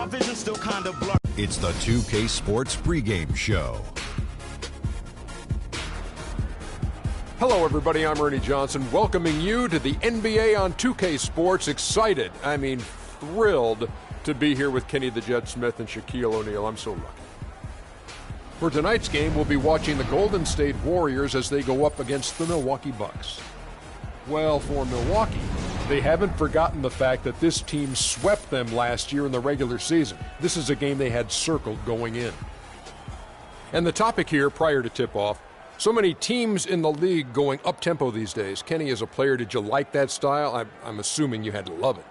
vision still kind of blurry. It's the 2K Sports pregame show. Hello, everybody. I'm Ernie Johnson, welcoming you to the NBA on 2K Sports. Excited, thrilled to be here with Kenny the Jet Smith and Shaquille O'Neal. I'm so lucky. For tonight's game, we'll be watching the Golden State Warriors as they go up against the Milwaukee Bucks. Well, for Milwaukee, they haven't forgotten the fact that this team swept them last year in the regular season. This is a game they had circled going in. And the topic here, prior to tip-off, so many teams in the league going up-tempo these days. Kenny, as a player, did you like that style? I'm assuming you had to love it.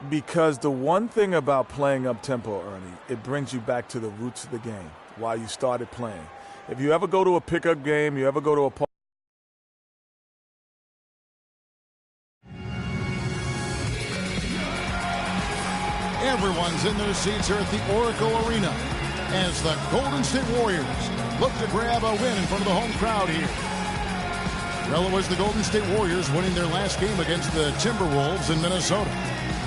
Because the one thing about playing up-tempo, Ernie, it brings you back to the roots of the game while you started playing. If you ever go to a pickup game, you ever go to a party, everyone's in their seats here at the Oracle Arena as the Golden State Warriors look to grab a win in front of the home crowd here. Well, it was the Golden State Warriors winning their last game against the Timberwolves in Minnesota.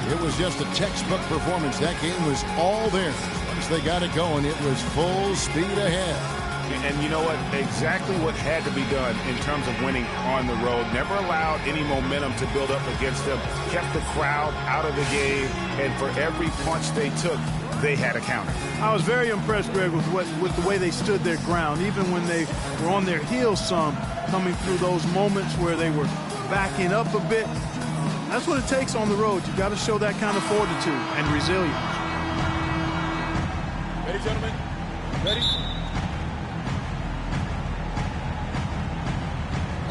It was just a textbook performance. That game was all there. Once they got it going, it was full speed ahead. And you know what? Exactly what had to be done in terms of winning on the road. Never allowed any momentum to build up against them. Kept the crowd out of the game. And for every punch they took, they had a counter. I was very impressed, Greg, with the way they stood their ground, even when they were on their heels some, coming through those moments where they were backing up a bit. That's what it takes on the road. You've got to show that kind of fortitude and resilience. Ready, gentlemen? Ready?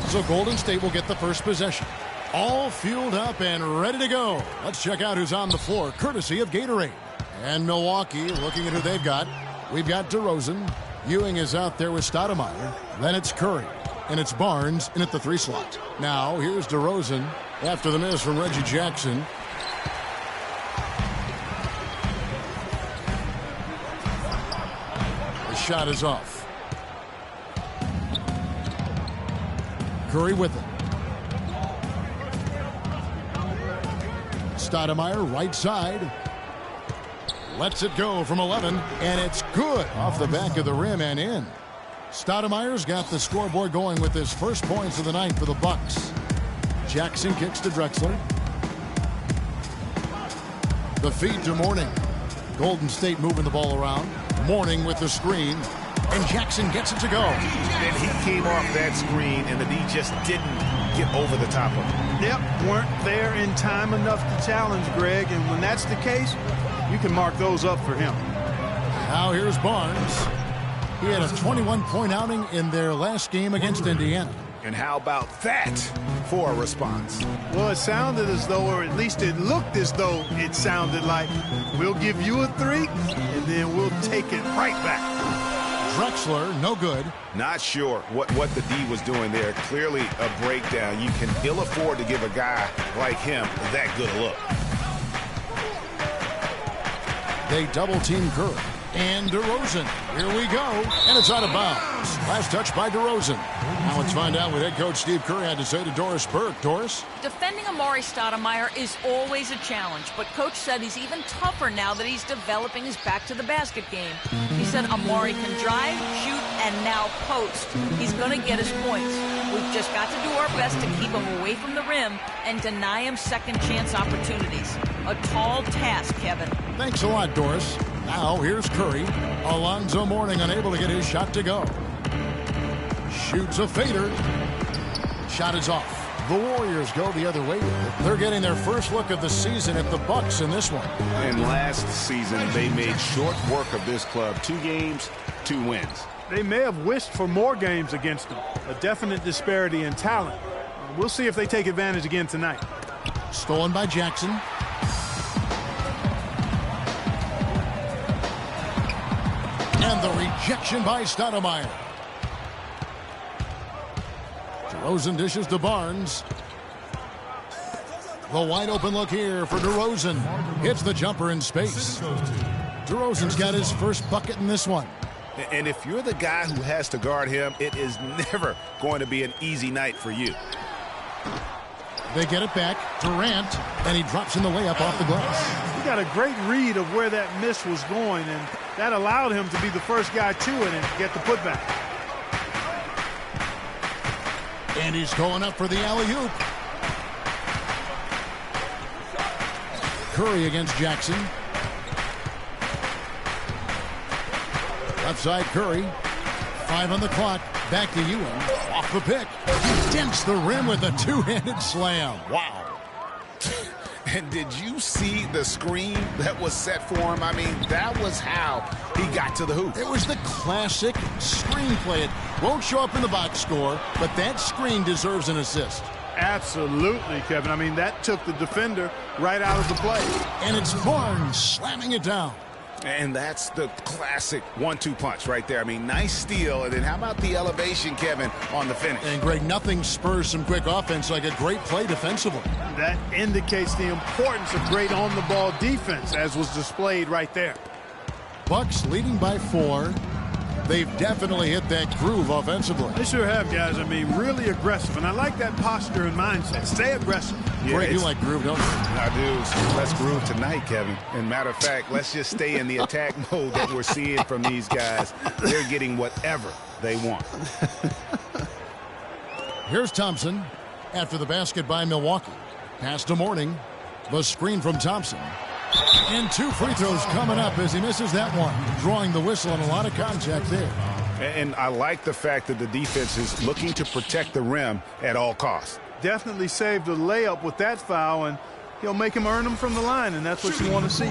So Golden State will get the first possession. All fueled up and ready to go. Let's check out who's on the floor, courtesy of Gatorade. And Milwaukee, looking at who they've got. We've got DeRozan. Ewing is out there with Stoudemire. Then it's Curry. And it's Barnes in at the 3 slot. Now, here's DeRozan after the miss from Reggie Jackson. The shot is off. Curry with it. Stoudemire right side. Lets it go from 11, and it's good off the back of the rim and in. Stoudemire's got the scoreboard going with his first points of the night for the Bucks. Jackson kicks to Drexler. The feed to Mourning. Golden State moving the ball around. Mourning with the screen. And Jackson gets it to go. And he came off that screen, and the D just didn't get over the top of him. Yep, weren't there in time enough to challenge, Greg. And when that's the case, you can mark those up for him. Now here's Barnes. He had a 21-point outing in their last game against Indiana. And how about that for a response? Well, it sounded as though, or at least it looked as though it sounded like, we'll give you a 3, and then we'll take it right back. Drexler, no good. Not sure what the D was doing there. Clearly a breakdown. You can ill afford to give a guy like him that good a look. They double-team Curry. And DeRozan. Here we go. And it's out of bounds. Last touch by DeRozan. Now let's find out what head coach Steve Kerr had to say to Doris Burke. Doris? Defending Amari Stoudemire is always a challenge, but Coach said he's even tougher now that he's developing his back-to-the-basket game. He said Amari can drive, shoot, and now post. He's going to get his points. We've just got to do our best to keep him away from the rim and deny him second-chance opportunities. A tall task, Kevin. Thanks a lot, Doris. Now here's Curry. Alonzo Mourning unable to get his shot to go. Shoots a fader. Shot is off. The Warriors go the other way. They're getting their first look of the season at the Bucks in this one. And last season, they made short work of this club. 2 games, 2 wins. They may have wished for more games against them. A definite disparity in talent. We'll see if they take advantage again tonight. Stolen by Jackson. And the rejection by Stoudemire. DeRozan dishes to Barnes. The wide open look here for DeRozan. Hits the jumper in space. DeRozan's got his first bucket in this one. And if you're the guy who has to guard him, it is never going to be an easy night for you. They get it back. Durant, and he drops in the layup off the glass. He got a great read of where that miss was going, and that allowed him to be the first guy to it and get the putback. And he's going up for the alley-oop. Curry against Jackson. Left side Curry. 5 on the clock. Back to Ewing. Off the pick. He dents the rim with a two-handed slam. Wow. And did you see the screen that was set for him? I mean, that was how he got to the hoop. It was the classic screen play. It won't show up in the box score, but that screen deserves an assist. Absolutely, Kevin. I mean, that took the defender right out of the play. And it's Barnes slamming it down. And that's the classic 1-2 punch right there. I mean, nice steal. And then how about the elevation, Kevin, on the finish? And, Greg, nothing spurs some quick offense like a great play defensively. That indicates the importance of great on-the-ball defense, as was displayed right there. Bucks leading by 4. They've definitely hit that groove offensively. They sure have, guys. I mean, really aggressive. And I like that posture and mindset. Stay aggressive. Yeah, Greg, you like groove, don't you? I do. Let's groove tonight, Kevin. And matter of fact, let's just stay in the attack mode that we're seeing from these guys. They're getting whatever they want. Here's Thompson after the basket by Milwaukee. Pass to Mourning. The screen from Thompson. And 2 free throws coming up as he misses that one. Drawing the whistle and a lot of contact there. And I like the fact that the defense is looking to protect the rim at all costs. Definitely saved a layup with that foul, and he'll make him earn them from the line, and that's what you want to see.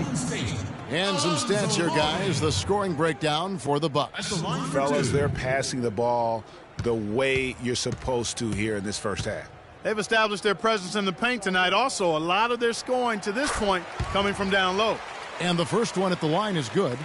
And some stats here, guys. The scoring breakdown for the Bucks. Fellas, they're passing the ball the way you're supposed to here in this first half. They've established their presence in the paint tonight. Also, a lot of their scoring to this point coming from down low. And the first one at the line is good.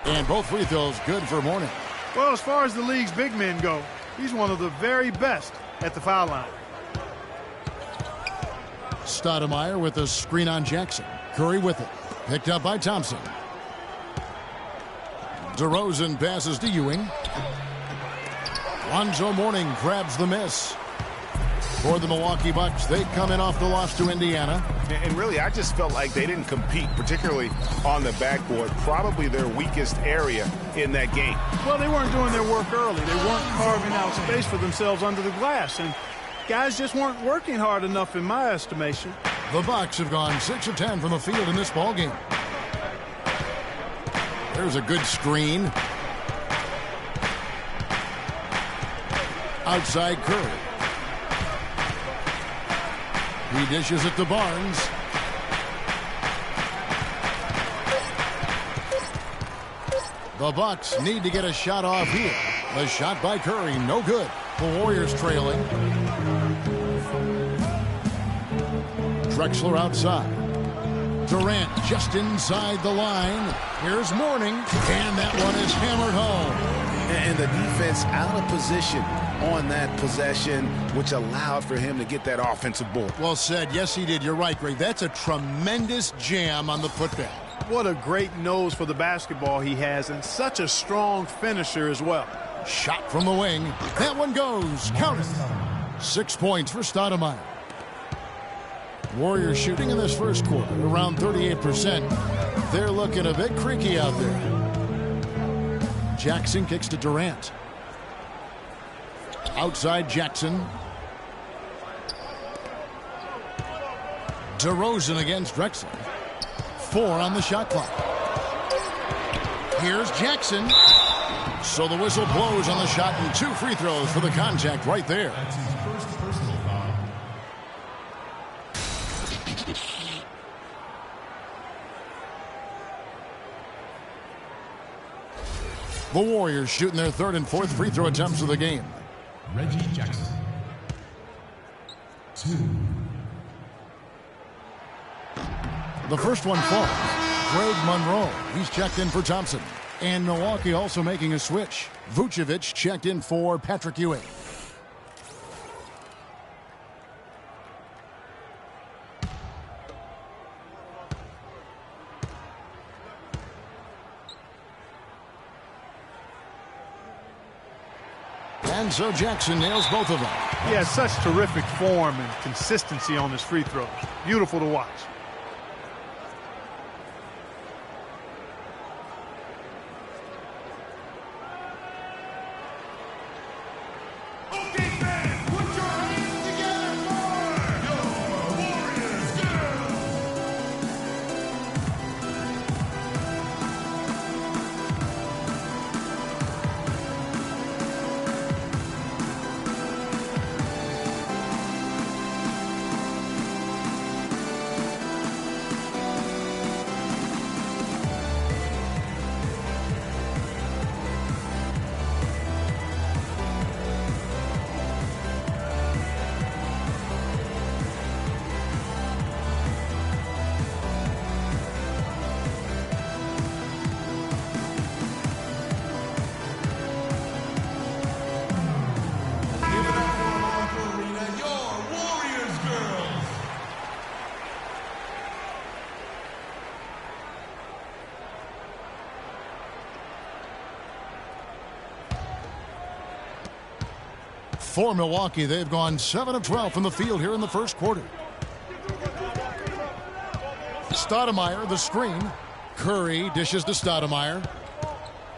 And both free throws good for Mourning. Well, as far as the league's big men go, he's one of the very best at the foul line. Stoudemire with a screen on Jackson. Curry with it. Picked up by Thompson. DeRozan passes to Ewing. Lonzo Mourning grabs the miss. For the Milwaukee Bucks, they come in off the loss to Indiana. And really, I just felt like they didn't compete, particularly on the backboard. Probably their weakest area in that game. Well, they weren't doing their work early. They weren't carving out space for themselves under the glass. And guys just weren't working hard enough, in my estimation. The Bucks have gone 6 of 10 from the field in this ballgame. There's a good screen. Outside Curry. He dishes it to Barnes. The Bucks need to get a shot off here. The shot by Curry, no good. The Warriors trailing. Drexler outside. Durant just inside the line. Here's Mourning, and that one is hammered home. And the defense out of position on that possession, which allowed for him to get that offensive board. Well said. Yes, he did. You're right, Greg. That's a tremendous jam on the putback. What a great nose for the basketball he has, and such a strong finisher as well. Shot from the wing. That one goes. Count it. 6 points for Stoudemire. Warriors shooting in this first quarter around 38%. They're looking a bit creaky out there. Jackson kicks to Durant. Outside Jackson. DeRozan against Drexler. 4 on the shot clock. Here's Jackson. So the whistle blows on the shot and 2 free throws for the contact right there. The Warriors shooting their 3rd and 4th free throw attempts of the game. Reggie Jackson. 2. The first one falls. Greg Monroe. He's checked in for Thompson. And Milwaukee also making a switch. Vucevic checked in for Patrick Ewing. And so Jackson nails both of them. He has such terrific form and consistency on his free throws. Beautiful to watch. For Milwaukee, they've gone 7 of 12 from the field here in the first quarter. Stoudemire, the screen. Curry dishes to Stoudemire.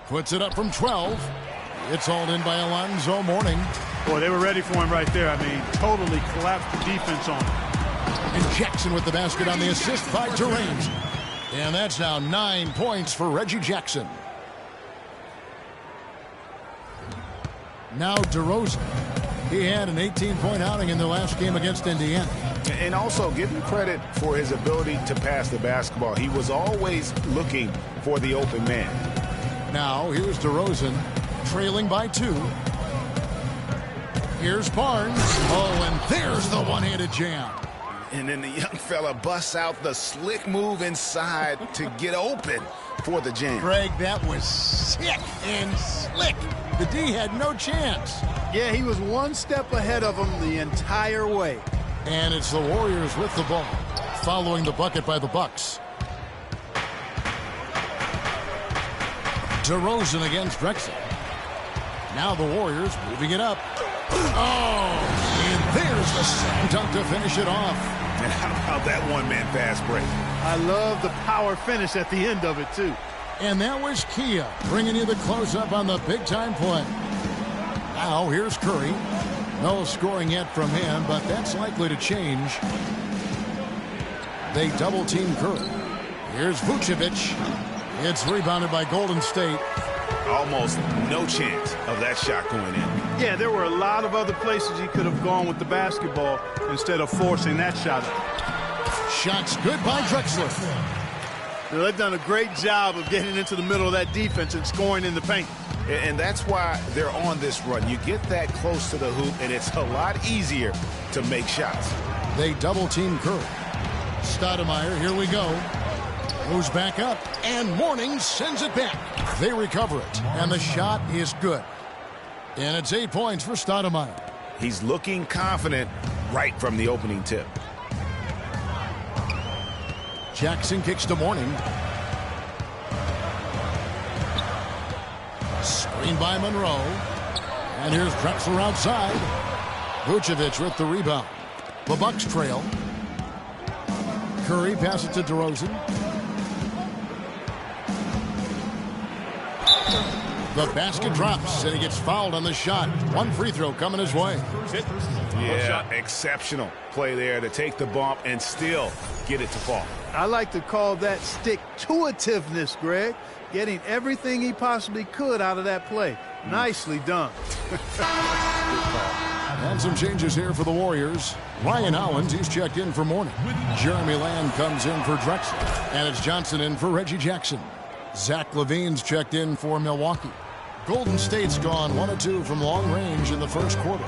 Puts it up from 12. It's hauled in by Alonzo Mourning. Boy, they were ready for him right there. I mean, totally collapsed the defense on him. And Jackson with the basket on the assist by Terrain. And that's now 9 points for Reggie Jackson. Now DeRozan. He had an 18-point outing in the last game against Indiana. And also give him credit for his ability to pass the basketball. He was always looking for the open man. Now here's DeRozan trailing by 2. Here's Barnes. Oh, and there's the one-handed jam. And then the young fella busts out the slick move inside to get open for the jam. Greg, that was sick and slick. The D had no chance. Yeah, he was one step ahead of him the entire way. And it's the Warriors with the ball, following the bucket by the Bucks. DeRozan against Drexler. Now the Warriors moving it up. Oh, and there's the slam dunk to finish it off. And how about that one-man fast break? I love the power finish at the end of it, too. And that was Kia bringing you the close-up on the big-time play. Now here's Curry. No scoring yet from him, but that's likely to change. They double-team Curry. Here's Vucevic. It's rebounded by Golden State. Almost no chance of that shot going in. Yeah, there were a lot of other places he could have gone with the basketball instead of forcing that shot. Shots good by Drexler. They've done a great job of getting into the middle of that defense and scoring in the paint. And that's why they're on this run. You get that close to the hoop, and it's a lot easier to make shots. They double-team Curry. Stoudemire, here we go. Moves back up, and Mourning sends it back. They recover it, and the shot is good. And it's 8 points for Stoudemire. He's looking confident right from the opening tip. Jackson kicks to Mourning. Screen by Monroe. And here's Drexler outside. Vucevic with the rebound. The Bucks trail. Curry passes to DeRozan. The basket drops, and he gets fouled on the shot. One free throw coming his way. Yeah, exceptional play there to take the bump and still get it to fall. I like to call that stick-to-itiveness, Greg. Getting everything he possibly could out of that play. Nicely done. And some changes here for the Warriors. Ryan Hollins, he's checked in for Mourning. Jeremy Lamb comes in for Drexler. And it's Johnson in for Reggie Jackson. Zach LaVine's checked in for Milwaukee. Golden State's gone 1 of 2 from long range in the first quarter.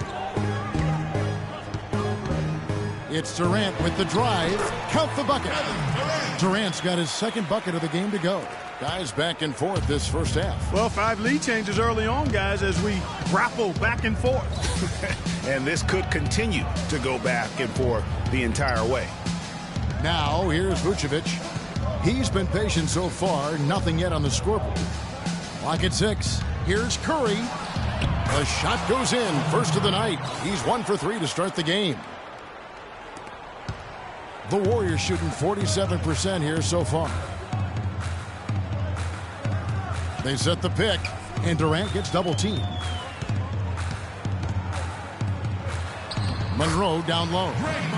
It's Durant with the drive. Count the bucket. Durant's got his second bucket of the game to go. Guys back and forth this first half. Well, 5 lead changes early on, guys, as we grapple back and forth. And this could continue to go back and forth the entire way. Now, here's Vucevic. He's been patient so far. Nothing yet on the scoreboard. Clock at 6. Here's Curry. The shot goes in. First of the night. He's 1 for 3 to start the game. The Warriors shooting 47% here so far. They set the pick, and Durant gets double-teamed. Monroe down low.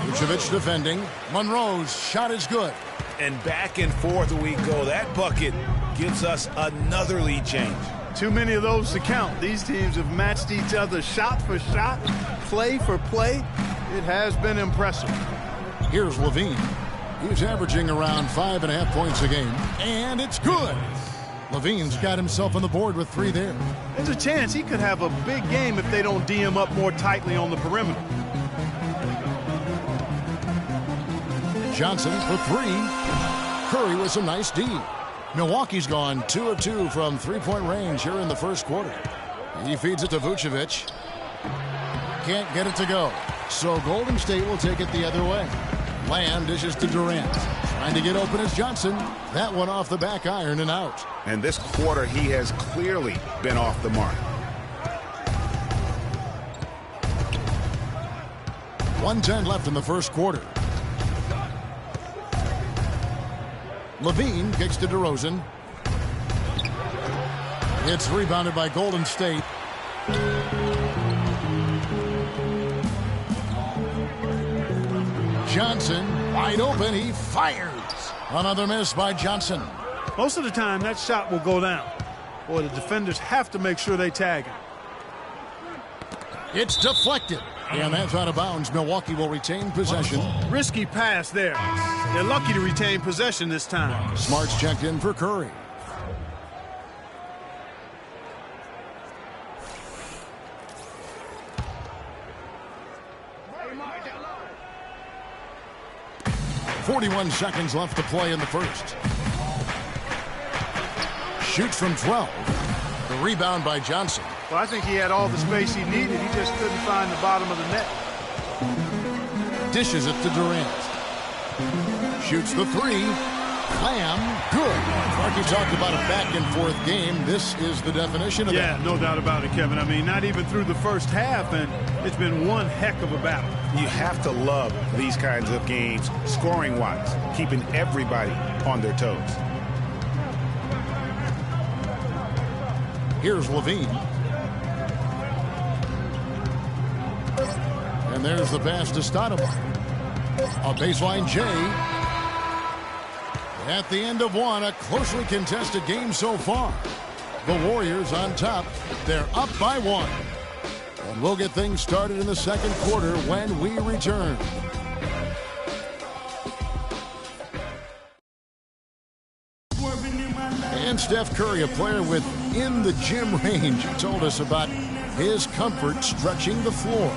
Vucevic defending. Monroe's shot is good. And back and forth we go. That bucket gives us another lead change. Too many of those to count. These teams have matched each other shot for shot, play for play. It has been impressive. Here's Levine. He's averaging around 5.5 points a game, and it's good. Levine's got himself on the board with 3 there. There's a chance he could have a big game if they don't D him up more tightly on the perimeter. Johnson for 3. Curry with some nice D. Milwaukee's gone 2 of 2 from three-point range here in the first quarter. He feeds it to Vucevic. Can't get it to go. So Golden State will take it the other way. Lamb dishes to Durant. Trying to get open is Johnson. That one off the back iron and out. And this quarter, he has clearly been off the mark. 1:10 left in the first quarter. Levine kicks to DeRozan. It's rebounded by Golden State. Johnson wide open. He fires. Another miss by Johnson. Most of the time, that shot will go down. Boy, the defenders have to make sure they tag him. It's deflected. And that's out of bounds. Milwaukee will retain possession. Risky pass there. They're lucky to retain possession this time. Smart's checked in for Curry. .41 seconds left to play in the first. Shoots from 12. The rebound by Johnson. Well, I think he had all the space he needed. He just couldn't find the bottom of the net. Dishes it to Durant. Shoots the 3. Lamb, good. Marky talked about a back-and-forth game. This is the definition of that. Yeah, no doubt about it, Kevin. I mean, not even through the first half, and it's been one heck of a battle. You have to love these kinds of games, scoring-wise, keeping everybody on their toes. Here's Levine. And there's the pass to Stoudemire. A baseline J. At the end of one, a closely contested game so far. The Warriors on top. They're up by 1. And we'll get things started in the second quarter when we return. And Steph Curry, a player within the gym range, told us about his comfort stretching the floor.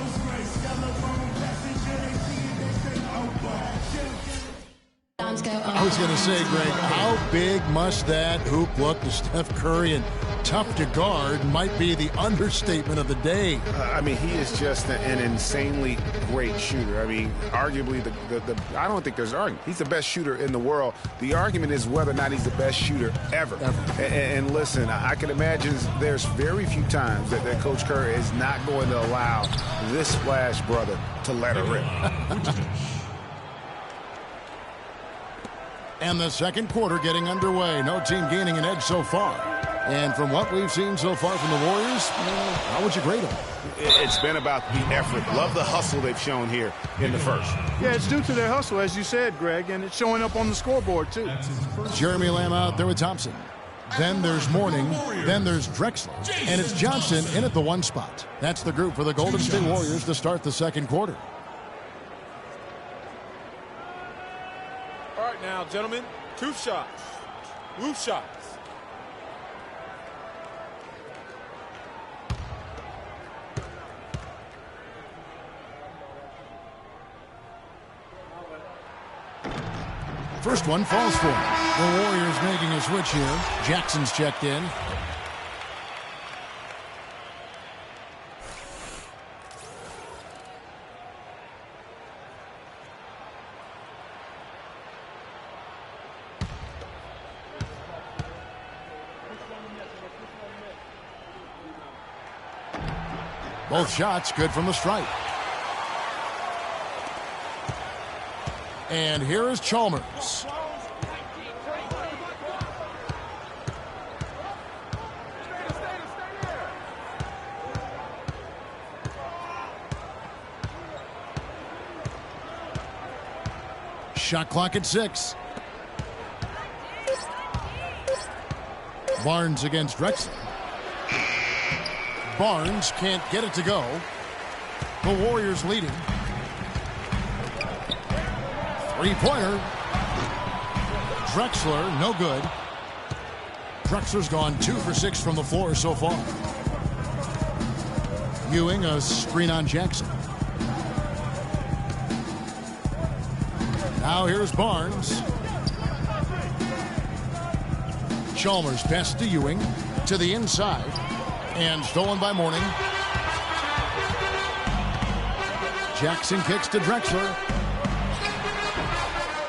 I was going to say, Greg, how big must that hoop look to Steph Curry? And tough to guard might be the understatement of the day. I mean, he is just an insanely great shooter. I mean, arguably, I don't think there's an argument. He's the best shooter in the world. The argument is whether or not he's the best shooter ever. And listen, I can imagine there's very few times that Coach Curry is not going to allow this splash brother to let her rip. And the second quarter getting underway. No team gaining an edge so far. And from what we've seen so far from the Warriors, how would you grade them? It's been about the effort. Love the hustle they've shown here in the first. Yeah, it's due to their hustle, as you said, Greg, and it's showing up on the scoreboard, too. Jeremy Lamb out there with Thompson. Then there's Mourning. Then there's Drexler. And it's Johnson in at the 1 spot. That's the group for the Golden State Warriors to start the second quarter. All right, now, gentlemen, 2 shots. Roof shots. First one falls for him. The Warriors making a switch here. Jackson's checked in. Both shots good from the stripe. And here is Chalmers. Shot clock at 6. Barnes against Drexler. Barnes can't get it to go. The Warriors leading. Three-pointer. Drexler, no good. Drexler's gone 2 for 6 from the floor so far. Ewing, a screen on Jackson. Now here's Barnes. Chalmers pass to Ewing. To the inside. And stolen by Mourning. Jackson kicks to Drexler.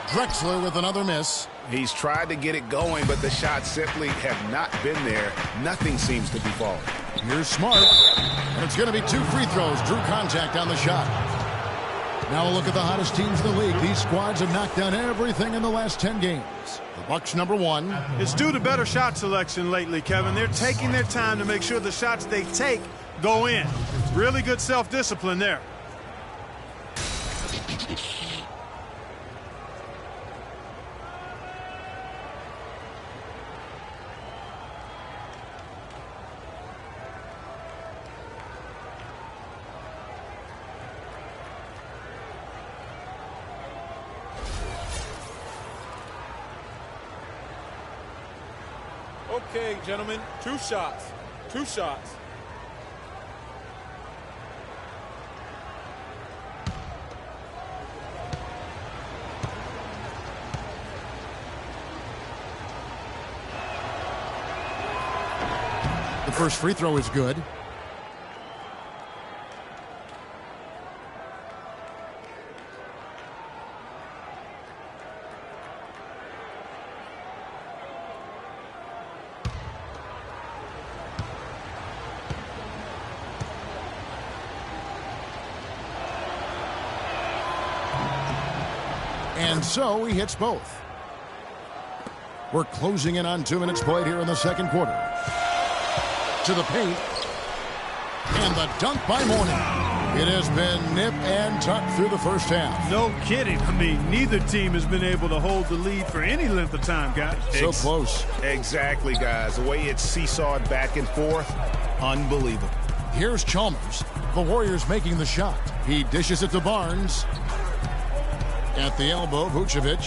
Drexler with another miss. He's tried to get it going, but the shots simply have not been there. Nothing seems to be falling. Here's Smart. And it's going to be 2 free throws. Drew contact on the shot. Now a look at the hottest teams in the league. These squads have knocked down everything in the last 10 games. The Bucks number 1. It's due to better shot selection lately, Kevin. They're taking their time to make sure the shots they take go in. Really good self-discipline there. Okay, gentlemen, 2 shots. 2 shots. The first free throw is good. And so he hits both. We're closing in on 2 minutes played here in the second quarter. To the paint. And the dunk by Mourning. It has been nip and tuck through the first half. No kidding. I mean, neither team has been able to hold the lead for any length of time, guys. So close. Exactly, guys. The way it's seesawed back and forth, unbelievable. Here's Chalmers. The Warriors making the shot. He dishes it to Barnes. At the elbow, Vucevic.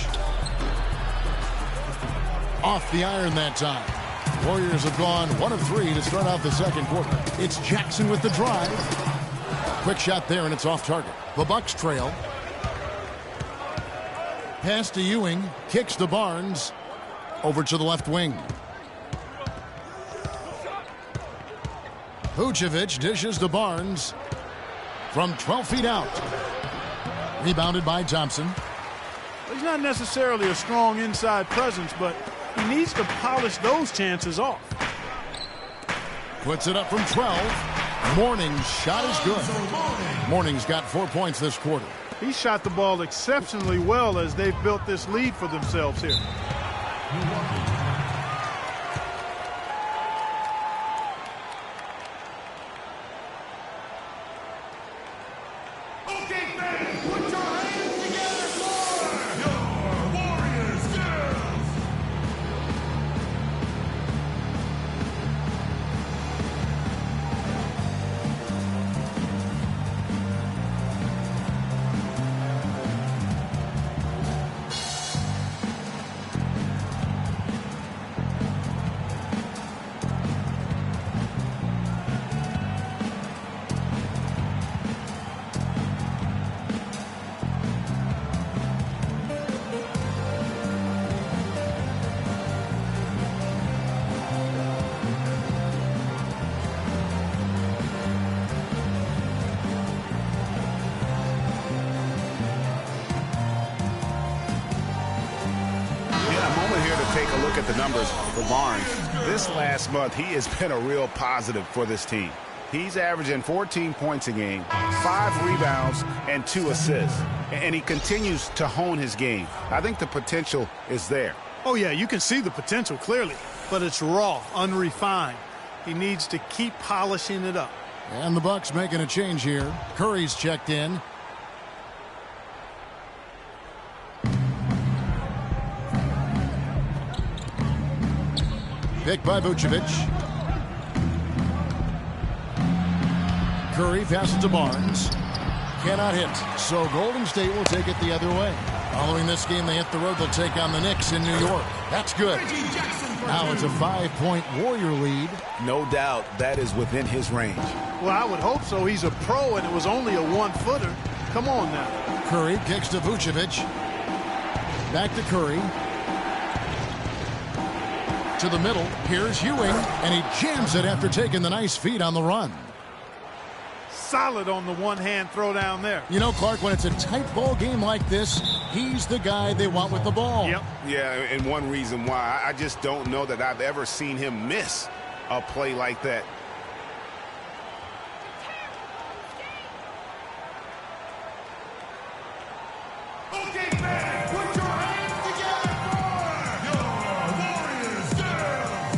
Off the iron that time. Warriors have gone 1 of 3 to start out the second quarter. It's Jackson with the drive. Quick shot there, and it's off target. The Bucks trail. Pass to Ewing. Kicks to Barnes. Over to the left wing. Vucevic dishes to Barnes. From 12 feet out. Rebounded by Thompson. He's not necessarily a strong inside presence, but he needs to polish those chances off. Puts it up from 12. Mourning's shot is good. Mourning's got 4 points this quarter. He shot the ball exceptionally well as they've built this lead for themselves here. take a look at the numbers for Barnes, this last month he has been a real positive for this team. He's averaging 14 points a game, 5 rebounds, and 2 assists. And he continues to hone his game. I think the potential is there. Oh, yeah, you can see the potential clearly, but it's raw, unrefined. He needs to keep polishing it up. And the Bucks making a change here. Curry's checked in. Picked by Vucevic. Curry passes to Barnes. Cannot hit. So Golden State will take it the other way. Following this game, they hit the road. They'll take on the Knicks in New York. That's good. Now it's a 5-point Warrior lead. No doubt that is within his range. Well, I would hope so. He's a pro, and it was only a 1-footer. Come on now. Curry kicks to Vucevic. Back to Curry. To the middle. Here's Ewing, and he jams it after taking the nice feed on the run. Solid on the one-hand throw down there. You know, Clark, when it's a tight ball game like this, he's the guy they want with the ball. Yep. Yeah, and one reason why, I just don't know that I've ever seen him miss a play like that. Okay, man, put your hands together for your Warriors girls.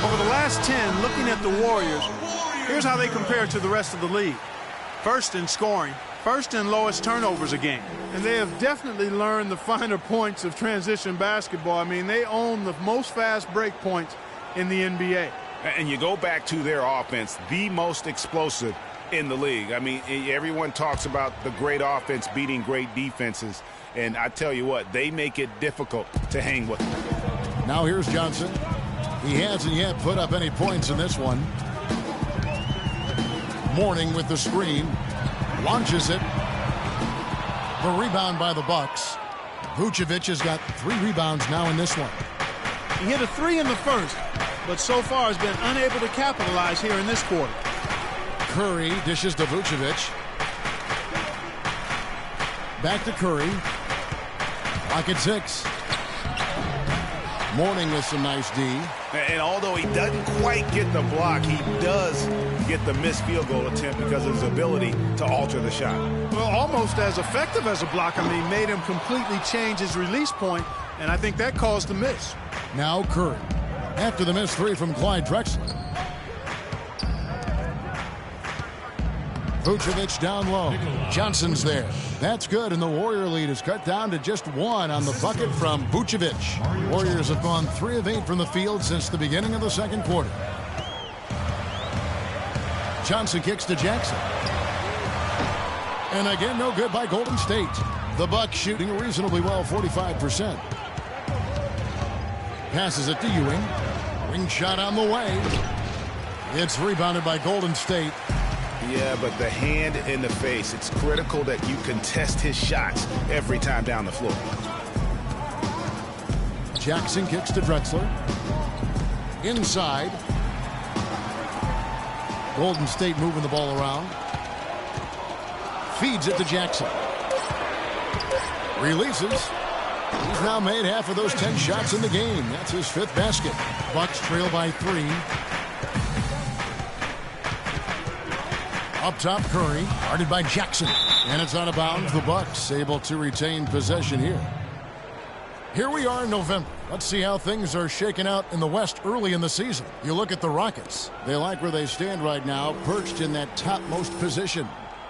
Over the last 10, looking at the Warriors, here's how they compare to the rest of the league. First in scoring, first in lowest turnovers a game. And they have definitely learned the finer points of transition basketball. I mean, they own the most fast break points in the NBA. And you go back to their offense, the most explosive in the league. I mean, everyone talks about the great offense beating great defenses. And I tell you what, they make it difficult to hang with them. Now here's Johnson. He hasn't yet put up any points in this one. Mourning with the screen. Launches it. The rebound by the Bucks. Vucevic has got 3 rebounds now in this one. He hit a 3 in the first, but so far has been unable to capitalize here in this quarter. Curry dishes to Vucevic. Back to Curry. Lock at 6. Mourning with some nice D. And although he doesn't quite get the block, he does get the missed field goal attempt because of his ability to alter the shot. Well, almost as effective as a block. I mean, made him completely change his release point, and I think that caused the miss. Now Curry. After the missed 3 from Clyde Drexler. Vucevic down low. Johnson's there. That's good, and the Warrior lead is cut down to just 1 on the bucket from Vucevic. Warriors have gone 3 of 8 from the field since the beginning of the second quarter. Johnson kicks to Jackson. And again, no good by Golden State. The Bucks shooting reasonably well, 45%. Passes it to Ewing. Wing shot on the way. It's rebounded by Golden State. Yeah, but the hand in the face, it's critical that you contest his shots every time down the floor. Jackson kicks to Drexler. Inside. Golden State moving the ball around. Feeds it to Jackson. Releases. He's now made half of those 10 shots in the game. That's his 5th basket. Bucks trail by 3. Up top, Curry, guarded by Jackson. And it's out of bounds. The Bucks able to retain possession here. Here we are in November. Let's see how things are shaking out in the West early in the season. You look at the Rockets. They like where they stand right now, perched in that topmost position.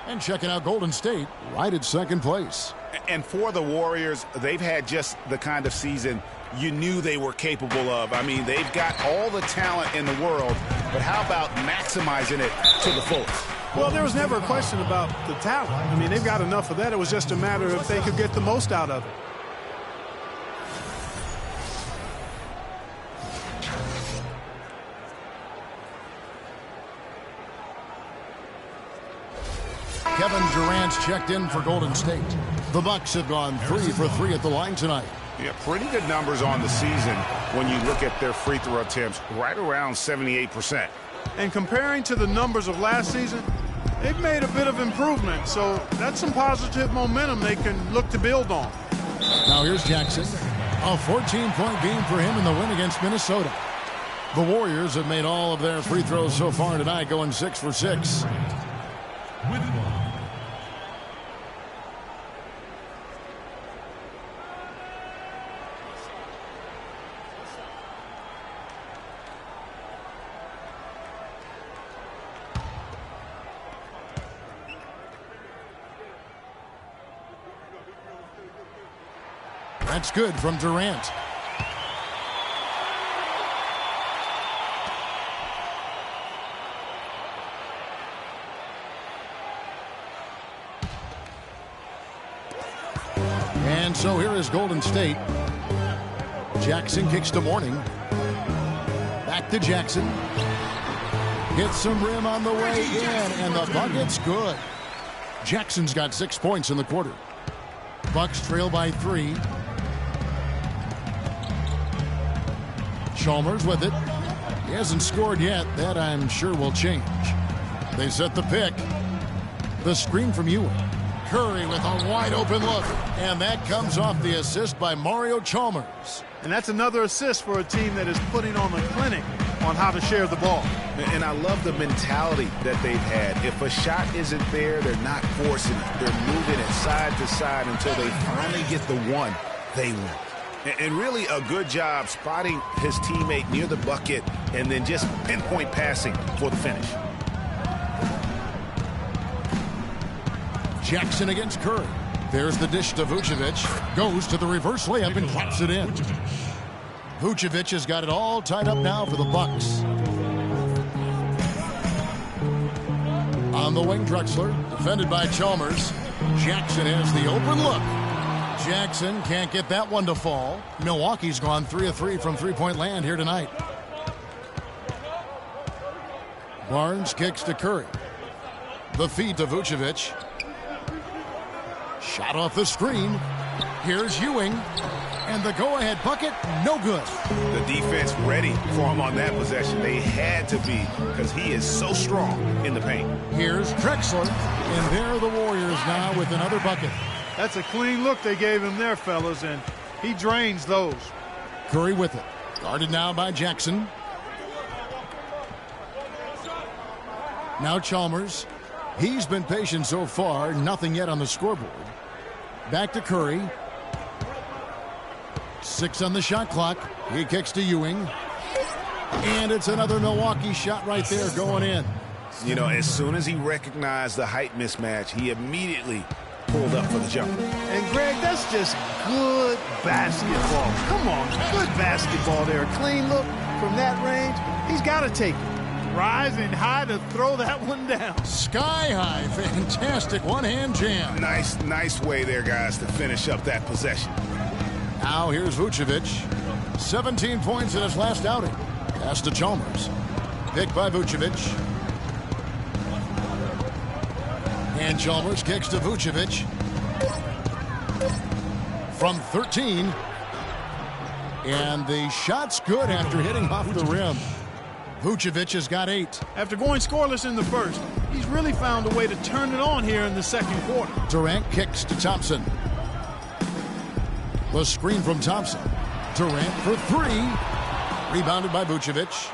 And checking out Golden State right at second place. And for the Warriors, they've had just the kind of season you knew they were capable of. I mean, they've got all the talent in the world, but how about maximizing it to the fullest? Well, there was never a question about the talent. I mean, they've got enough of that. It was just a matter of if they could get the most out of it. Kevin Durant's checked in for Golden State. The Bucks have gone 3 for 3 at the line tonight. Yeah, pretty good numbers on the season when you look at their free throw attempts, right around 78%. And comparing to the numbers of last season, they've made a bit of improvement. So that's some positive momentum they can look to build on. Now here's Jackson. A 14-point game for him in the win against Minnesota. The Warriors have made all of their free throws so far tonight, going 6 for 6. That's good from Durant. And so here is Golden State. Jackson kicks to Mourning. Back to Jackson. Hits some rim on the way in, and the bucket's good. Jackson's got 6 points in the quarter. Bucks trail by 3. Chalmers with it. He hasn't scored yet. That, I'm sure, will change. They set the pick. The screen from Ewing. Curry with a wide open look. And that comes off the assist by Mario Chalmers. And that's another assist for a team that is putting on a clinic on how to share the ball. And I love the mentality that they've had. If a shot isn't there, they're not forcing it. They're moving it side to side until they finally get the one they want. And really a good job spotting his teammate near the bucket and then just pinpoint passing for the finish. Jackson against Curry. There's the dish to Vucevic. Goes to the reverse layup and claps it in. Vucevic has got it all tied up now for the Bucks. On the wing, Drexler, defended by Chalmers. Jackson has the open look. Jackson can't get that one to fall. Milwaukee's gone 3 of 3 from three-point land here tonight. Barnes kicks to Curry. The feed to Vucevic. Shot off the screen. Here's Ewing. And the go-ahead bucket, no good. The defense ready for him on that possession. They had to be because he is so strong in the paint. Here's Drexler. And there are the Warriors now with another bucket. That's a clean look they gave him there, fellas, and he drains those. Curry with it. Guarded now by Jackson. Now Chalmers. He's been patient so far. Nothing yet on the scoreboard. Back to Curry. 6 on the shot clock. He kicks to Ewing. And it's another Milwaukee shot right there going in. You know, as soon as he recognized the height mismatch, he immediately pulled up for the jump. And, Greg, that's just good basketball. Come on, good basketball there. A clean look from that range. He's got to take it. Rising high to throw that one down. Sky high. Fantastic one-hand jam. Nice way there, guys, to finish up that possession. Now here's Vucevic. 17 points in his last outing. Pass to Chalmers. Picked by Vucevic. And Chalmers kicks to Vucevic. From 13. And the shot's good after hitting off the rim. Vucevic has got 8. After going scoreless in the first, he's really found a way to turn it on here in the second quarter. Durant kicks to Thompson. The screen from Thompson. Durant for 3. Rebounded by Vucevic.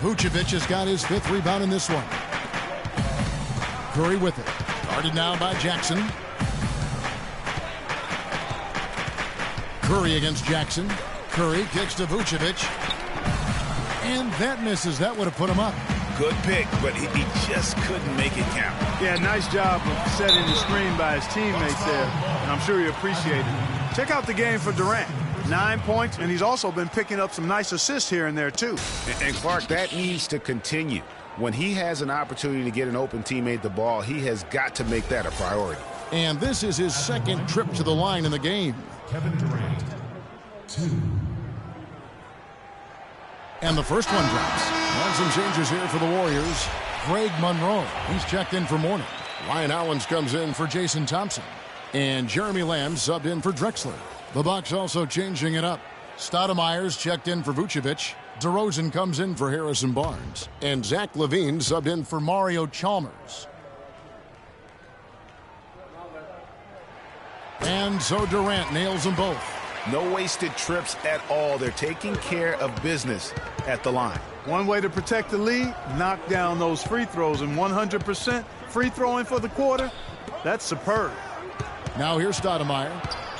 Vucevic has got his 5th rebound in this one. Curry with it. Guarded now by Jackson. Curry against Jackson. Curry kicks to Vucevic. And that misses. That would have put him up. Good pick, but he just couldn't make it count. Yeah, nice job of setting the screen by his teammates there, and I'm sure he appreciated it. Check out the game for Durant. 9 points, and he's also been picking up some nice assists here and there, too. And Clark, that needs to continue. When he has an opportunity to get an open teammate the ball, he has got to make that a priority. And this is his second trip to the line in the game. Kevin Durant, 2. And the first one drops. And some changes here for the Warriors. Greg Monroe, he's checked in for Mourning. Ryan Hollins comes in for Jason Thompson. And Jeremy Lamb subbed in for Drexler. The Bucks also changing it up. Stoudemire's checked in for Vucevic. DeRozan comes in for Harrison Barnes. And Zach LaVine subbed in for Mario Chalmers. And so Durant nails them both. No wasted trips at all. They're taking care of business at the line. One way to protect the lead, knock down those free throws, and 100% free throwing for the quarter, that's superb. Now here's Stoudemire.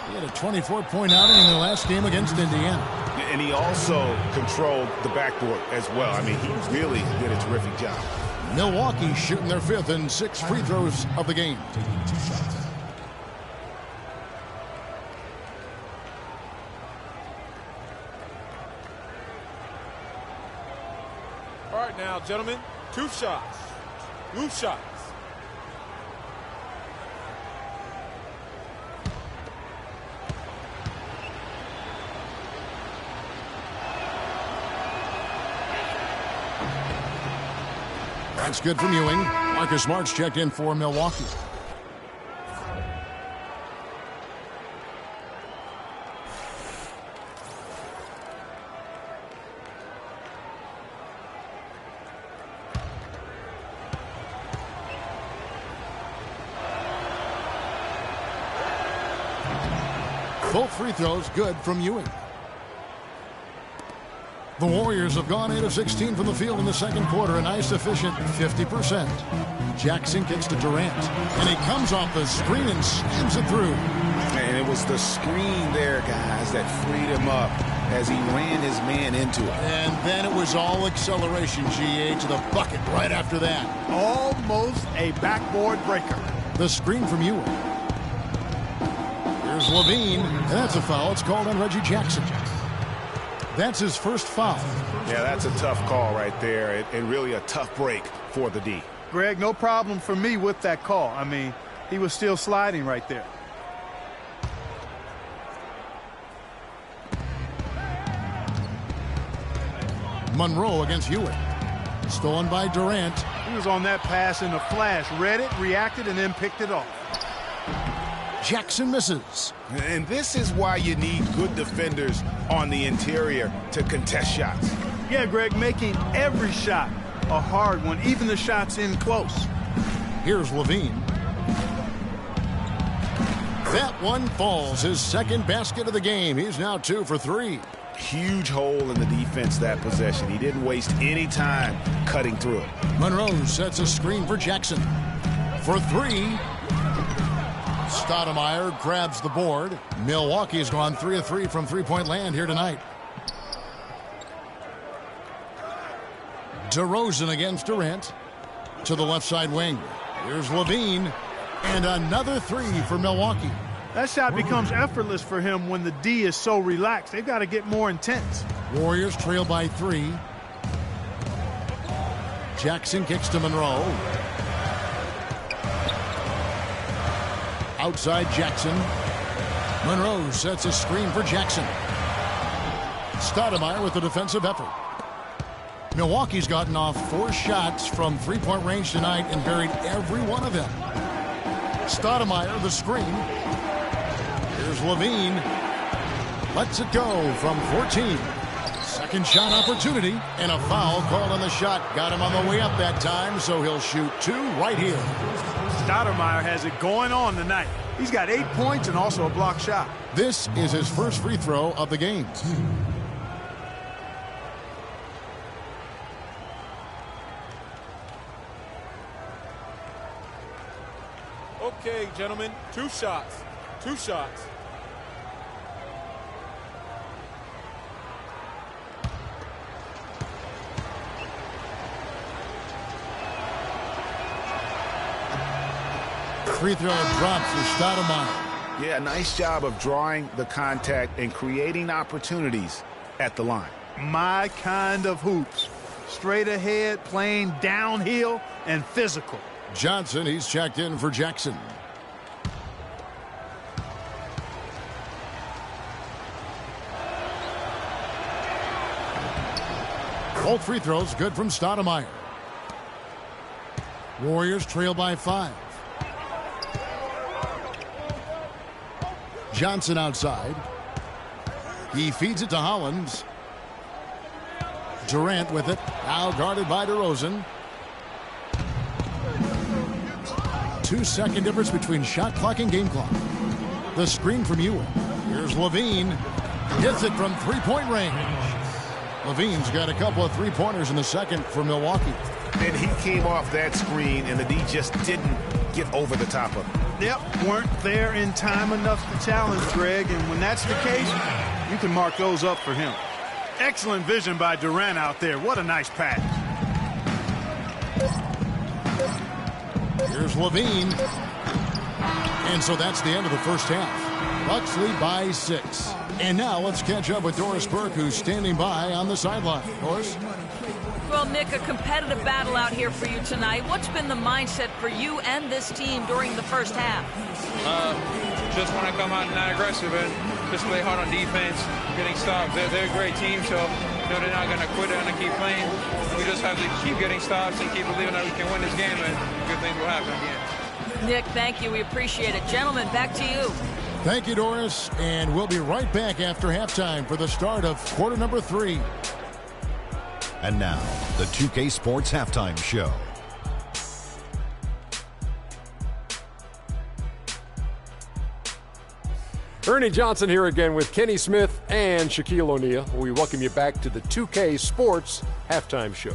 He had a 24-point outing in the last game against Indiana. And he also controlled the backboard as well. I mean, he really did a terrific job. Milwaukee shooting their 5th and 6th free throws of the game. Taking 2 shots. All right now, gentlemen, 2 shots. Loose shots. That's good from Ewing. Marcus Smart's checked in for Milwaukee. Both free throws good from Ewing. The Warriors have gone 8 of 16 from the field in the second quarter, a nice efficient 50%. Jackson kicks to Durant, and he comes off the screen and slams it through. And it was the screen there, guys, that freed him up as he ran his man into it. And then it was all acceleration, GA, to the bucket right after that. Almost a backboard breaker. The screen from Ewing. Here's LaVine, and that's a foul. It's called on Reggie Jackson. That's his first foul. Yeah, that's a tough call right there, and really a tough break for the D. Greg, no problem for me with that call. I mean, he was still sliding right there. Monroe against Ewing. Stolen by Durant. He was on that pass in a flash, read it, reacted, and then picked it off. Jackson misses. And this is why you need good defenders on the interior to contest shots. Yeah, Greg, making every shot a hard one, even the shots in close. Here's LaVine. That one falls, his second basket of the game. He's now 2 for 3. Huge hole in the defense that possession. He didn't waste any time cutting through it. Monroe sets a screen for Jackson. For 3. Stoudemire grabs the board. Milwaukee's gone 3 of 3 from three-point land here tonight. DeRozan against Durant. To the left side wing. Here's LaVine. And another 3 for Milwaukee. That shot becomes effortless for him when the D is so relaxed. They've got to get more intense. Warriors trail by 3. Jackson kicks to Monroe. Outside Jackson. Monroe sets a screen for Jackson. Stoudemire with the defensive effort. Milwaukee's gotten off 4 shots from three-point range tonight and buried every one of them. Stoudemire the screen. Here's LaVine. Lets it go from 14. Second shot opportunity and a foul called on the shot. Got him on the way up that time, so he'll shoot 2 right here. Stoudemire has it going on tonight. He's got 8 points and also a block shot. This is his first free throw of the game. Okay, gentlemen, 2 shots. 2 shots. free throw drops for Stoudemire. Yeah, nice job of drawing the contact and creating opportunities at the line. My kind of hoops. Straight ahead, playing downhill, and physical. Johnson, he's checked in for Jackson. Both free throws good from Stoudemire. Warriors trail by 5. Johnson outside. He feeds it to Hollins. Durant with it. Now guarded by DeRozan. 2-second difference between shot clock and game clock. The screen from Ewing. Here's Levine. Hits it from three-point range. Levine's got a couple of three-pointers in the second for Milwaukee. And he came off that screen, and the D just didn't get over the top of it. Yep, weren't there in time enough to challenge Greg, and when that's the case, you can mark those up for him. Excellent vision by Durant out there. What a nice pass. Here's Levine. And so that's the end of the first half. Bucks lead by 6. And now let's catch up with Doris Burke, who's standing by on the sideline. Doris? Well, Nick, a competitive battle out here for you tonight. What's been the mindset for you and this team during the first half? Just want to come out not aggressive and just play hard on defense, getting stops. They're a great team, so they're not going to quit. They're going to keep playing. We just have to keep getting stops and keep believing that we can win this game, and good things will happen again. Nick, thank you. We appreciate it. Gentlemen, back to you. Thank you, Doris. And we'll be right back after halftime for the start of quarter number 3. And now, the 2K Sports Halftime Show. Ernie Johnson here again with Kenny Smith and Shaquille O'Neal. We welcome you back to the 2K Sports Halftime Show.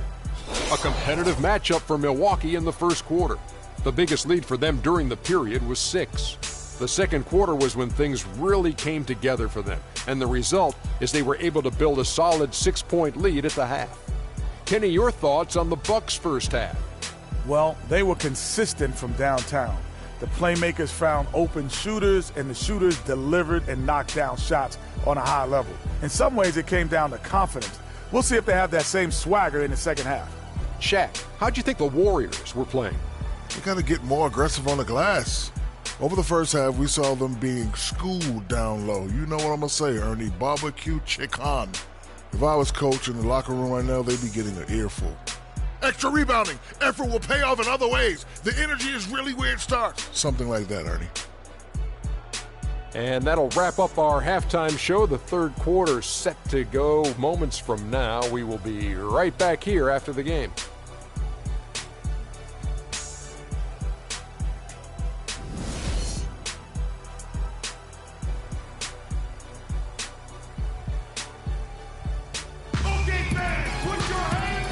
A competitive matchup for Milwaukee in the first quarter. The biggest lead for them during the period was 6. The second quarter was when things really came together for them, and the result is they were able to build a solid 6-point lead at the half. Kenny, your thoughts on the Bucks' first half? Well, they were consistent from downtown. The playmakers found open shooters, and the shooters delivered and knocked down shots on a high level. In some ways, it came down to confidence. We'll see if they have that same swagger in the second half. Shaq, how'd you think the Warriors were playing? They got to get more aggressive on the glass. Over the first half, we saw them being schooled down low. You know what I'm going to say, Ernie. Barbecue chicken. If I was coach in the locker room right now, they'd be getting an earful. Extra rebounding. Effort will pay off in other ways. The energy is really where it starts. Something like that, Ernie. And that'll wrap up our halftime show. The third quarter set to go moments from now. We will be right back here after the game.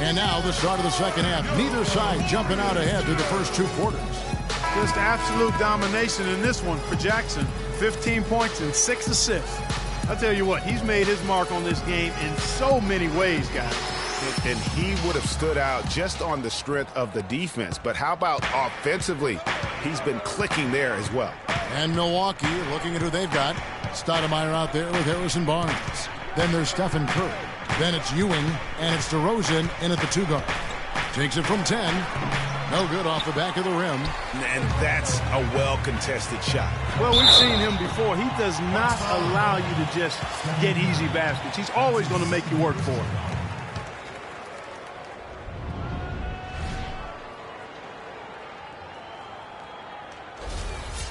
And now the start of the second half. Neither side jumping out ahead through the first 2 quarters. Just absolute domination in this one for Jackson. 15 points and 6 assists. I'll tell you what, he's made his mark on this game in so many ways, guys. And he would have stood out just on the strength of the defense. But how about offensively? He's been clicking there as well. And Milwaukee looking at who they've got. Stoudemire out there with Harrison Barnes. Then there's Stephen Curry. Then it's Ewing, and it's DeRozan in at the 2-guard. Takes it from 10. No good off the back of the rim. And that's a well-contested shot. Well, we've seen him before. He does not allow you to just get easy baskets. He's always going to make you work for it.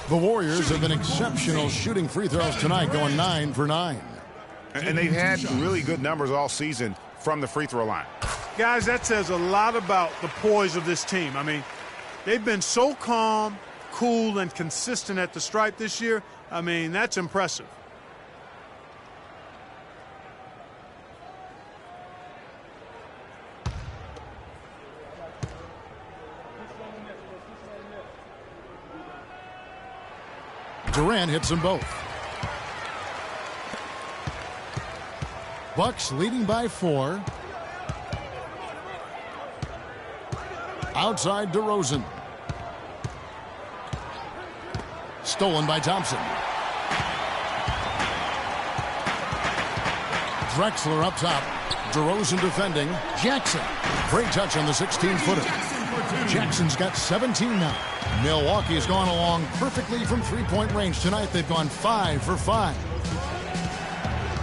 The Warriors have been exceptional shooting free throws tonight, going 9 for 9. And they've had really good numbers all season from the free throw line. Guys, that says a lot about the poise of this team. I mean, they've been so calm, cool, and consistent at the stripe this year. I mean, that's impressive. Durant hits them both. Bucks leading by 4. Outside DeRozan. stolen by Thompson. Drexler up top. DeRozan defending. Jackson. Great touch on the 16-footer. Jackson's got 17 now. Milwaukee has gone along perfectly from three-point range tonight. They've gone 5 for 5.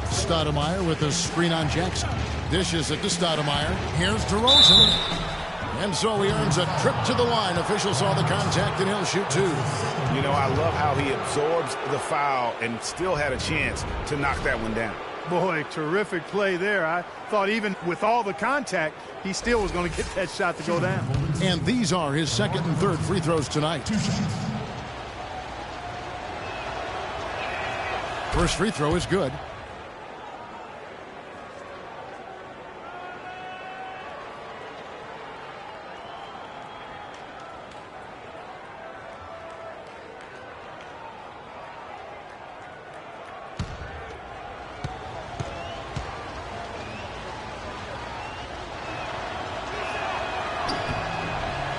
Stoudemire with a screen on Jackson. Dishes it to Stoudemire. Here's DeRozan. And so he earns a trip to the line. Officials saw the contact, and he'll shoot 2. You know, I love how he absorbs the foul and still had a chance to knock that one down. Boy, terrific play there. I thought even with all the contact, he still was going to get that shot to go down. And these are his second and third free throws tonight. 2 shots. First free throw is good.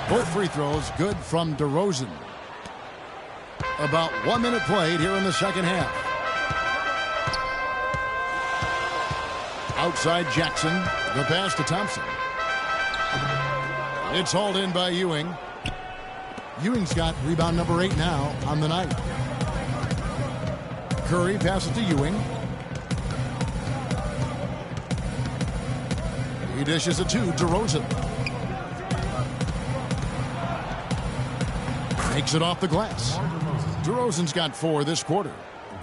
Both free throws good from DeRozan. About 1 minute played here in the second half. Outside Jackson. The pass to Thompson. It's hauled in by Ewing. Ewing's got rebound number 8 now on the night. Curry passes to Ewing. He dishes it to DeRozan. Takes it off the glass. DeRozan's got 4 this quarter.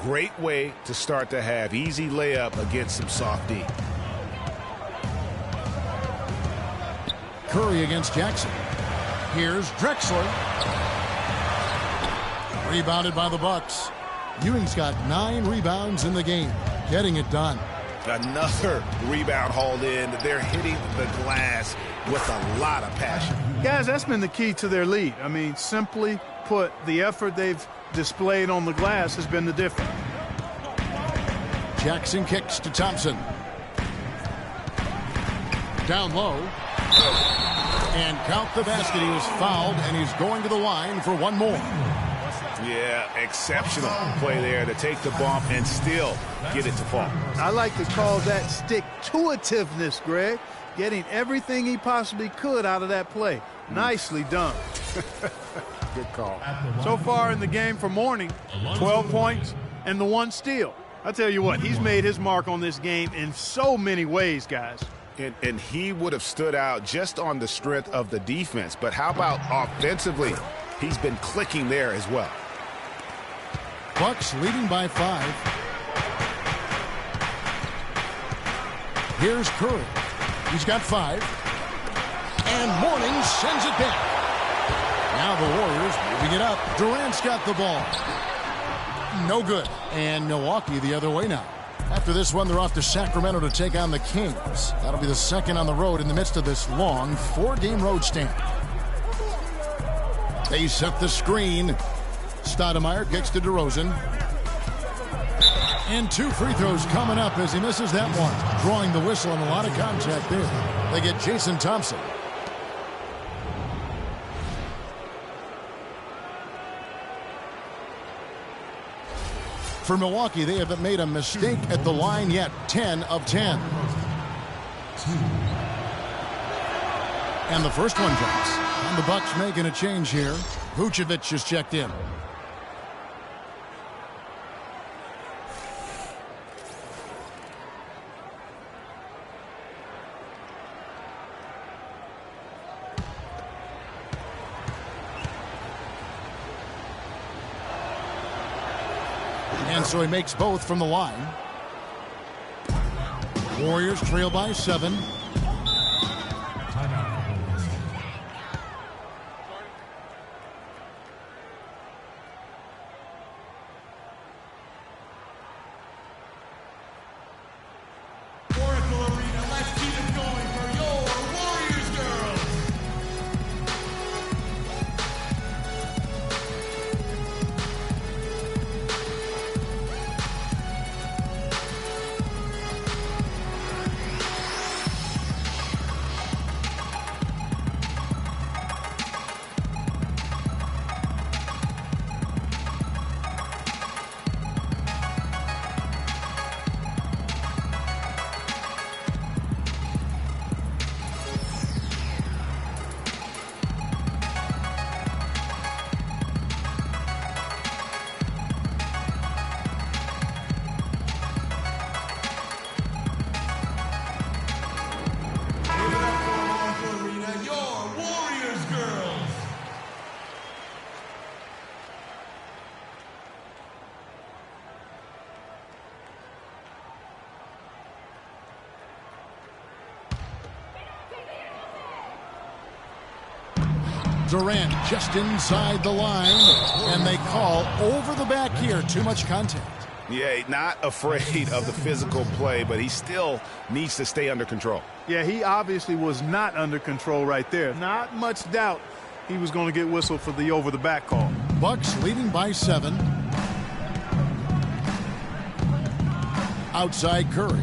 Great way to start the half. Easy layup against some soft D. Curry against Jackson. Here's Drexler. Rebounded by the Bucks. Ewing's got 9 rebounds in the game. Getting it done. Another rebound hauled in. They're hitting the glass with a lot of passion. Guys, that's been the key to their lead. I mean, simply put, the effort they've displayed on the glass has been the difference. Jackson kicks to Thompson. Down low. And count the basket. He was fouled, and he's going to the line for 1 more. Yeah, exceptional play there to take the bump and still get it to fall. I like to call that stick-to-itiveness, Greg. Getting everything he possibly could out of that play. Nicely done. Good call. So far in the game for Mourning, 12 points and the 1 steal. I tell you what, he's made his mark on this game in so many ways, guys. And he would have stood out just on the strength of the defense. But how about offensively? He's been clicking there as well. Bucks leading by 5. Here's Curry. He's got 5. And Mourning sends it back. Now the Warriors moving it up. Durant's got the ball. No good. And Milwaukee the other way now. After this one, they're off to Sacramento to take on the Kings. That'll be the second on the road in the midst of this long 4-game road stand. They set the screen. Stoudemire kicks to DeRozan. And 2 free throws coming up as he misses that one. Drawing the whistle and a lot of contact there. They get Jason Thompson. For Milwaukee, they haven't made a mistake at the line yet. 10 of 10. And the first one drops. And the Bucks making a change here. Vucevic is checked in. And so he makes both from the line. Warriors trail by 7. Durant just inside the line, and they call over the back here. Too much contact. Yeah, not afraid of the physical play, but he still needs to stay under control. Yeah, he obviously was not under control right there. Not much doubt he was going to get whistled for the over-the-back call. Bucks leading by 7. Outside Curry.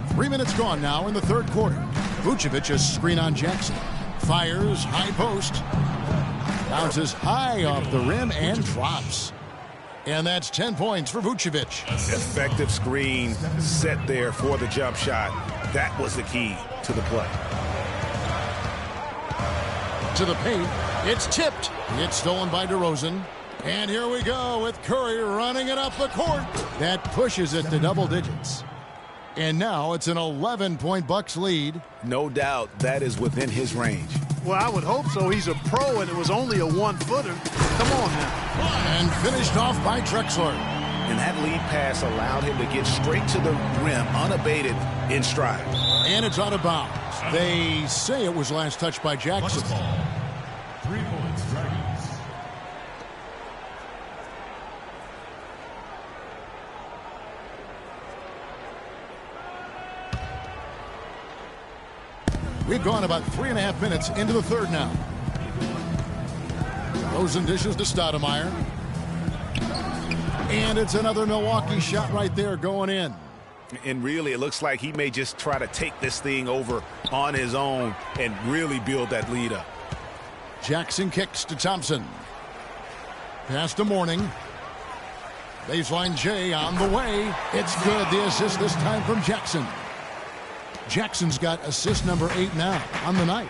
3 minutes gone now in the third quarter. Vucevic a screen on Jackson. Fires, high post. Bounces high off the rim and drops. And that's 10 points for Vucevic. Effective screen set there for the jump shot. That was the key to the play. To the paint. It's tipped. It's stolen by DeRozan. And here we go with Curry running it up the court. That pushes it to double digits. And now it's an 11-point Bucks lead. No doubt that is within his range. Well, I would hope so. He's a pro, and it was only a one-footer. Come on now. And finished off by Drexler. And that lead pass allowed him to get straight to the rim, unabated in stride. And it's out of bounds. They say it was last touched by Jackson. 3 points, Dragons. We've gone about 3.5 minutes into the third now. Rosen dishes to Stoudemire. And it's another Milwaukee shot right there going in. And really, it looks like he may just try to take this thing over on his own and really build that lead up. Jackson kicks to Thompson. Pass to Mourning. Baseline J on the way. It's good. The assist this time from Jackson. Jackson's got assist number 8 now on the night.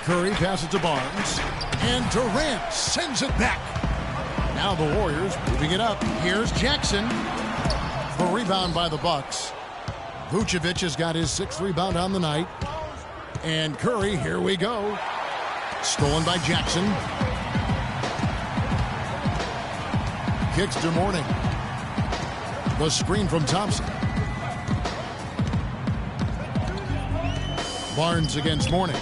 Curry passes to Barnes. And Durant sends it back. Now the Warriors moving it up. Here's Jackson. The rebound by the Bucks. Vucevic has got his 6th rebound on the night. And Curry, here we go. Stolen by Jackson. Kicks to Mourning. The screen from Thompson. Barnes against Mourning.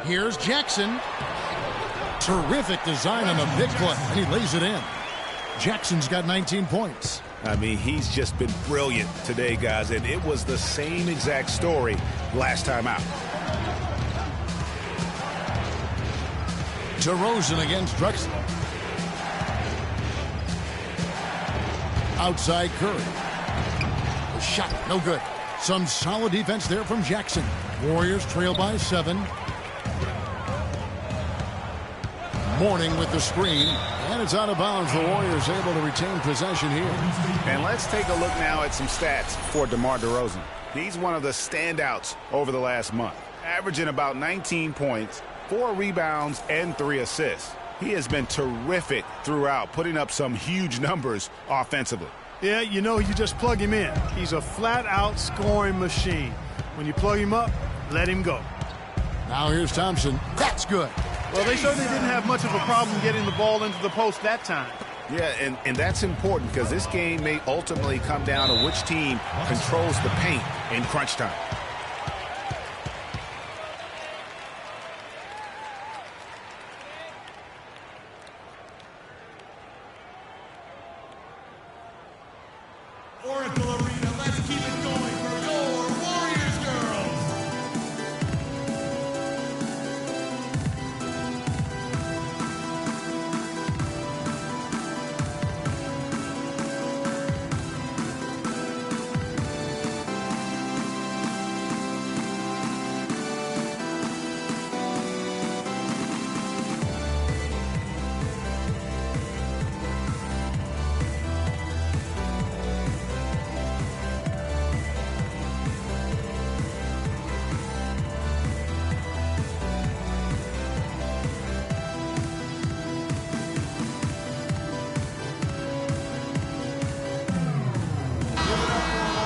Here's Jackson. Terrific design on the big play, and he lays it in. Jackson's got 19 points. I mean, he's just been brilliant today, guys, and it was the same exact story last time out. DeRozan against Drexler. Outside Curry. A shot, no good. Some solid defense there from Jackson. Warriors trail by 7. Mourning with the screen, and it's out of bounds. The Warriors able to retain possession here. And let's take a look now at some stats for DeMar DeRozan. He's one of the standouts over the last month, averaging about 19 points, 4 rebounds, and 3 assists. He has been terrific throughout, putting up some huge numbers offensively. Yeah, you know, you just plug him in. He's a flat-out scoring machine. When you plug him up, let him go. Now here's Thompson. That's good. Well, they certainly didn't have much of a problem getting the ball into the post that time. Yeah, and that's important because this game may ultimately come down to which team controls the paint in crunch time. Oracle Arena, let's keep it going for your Warriors girls.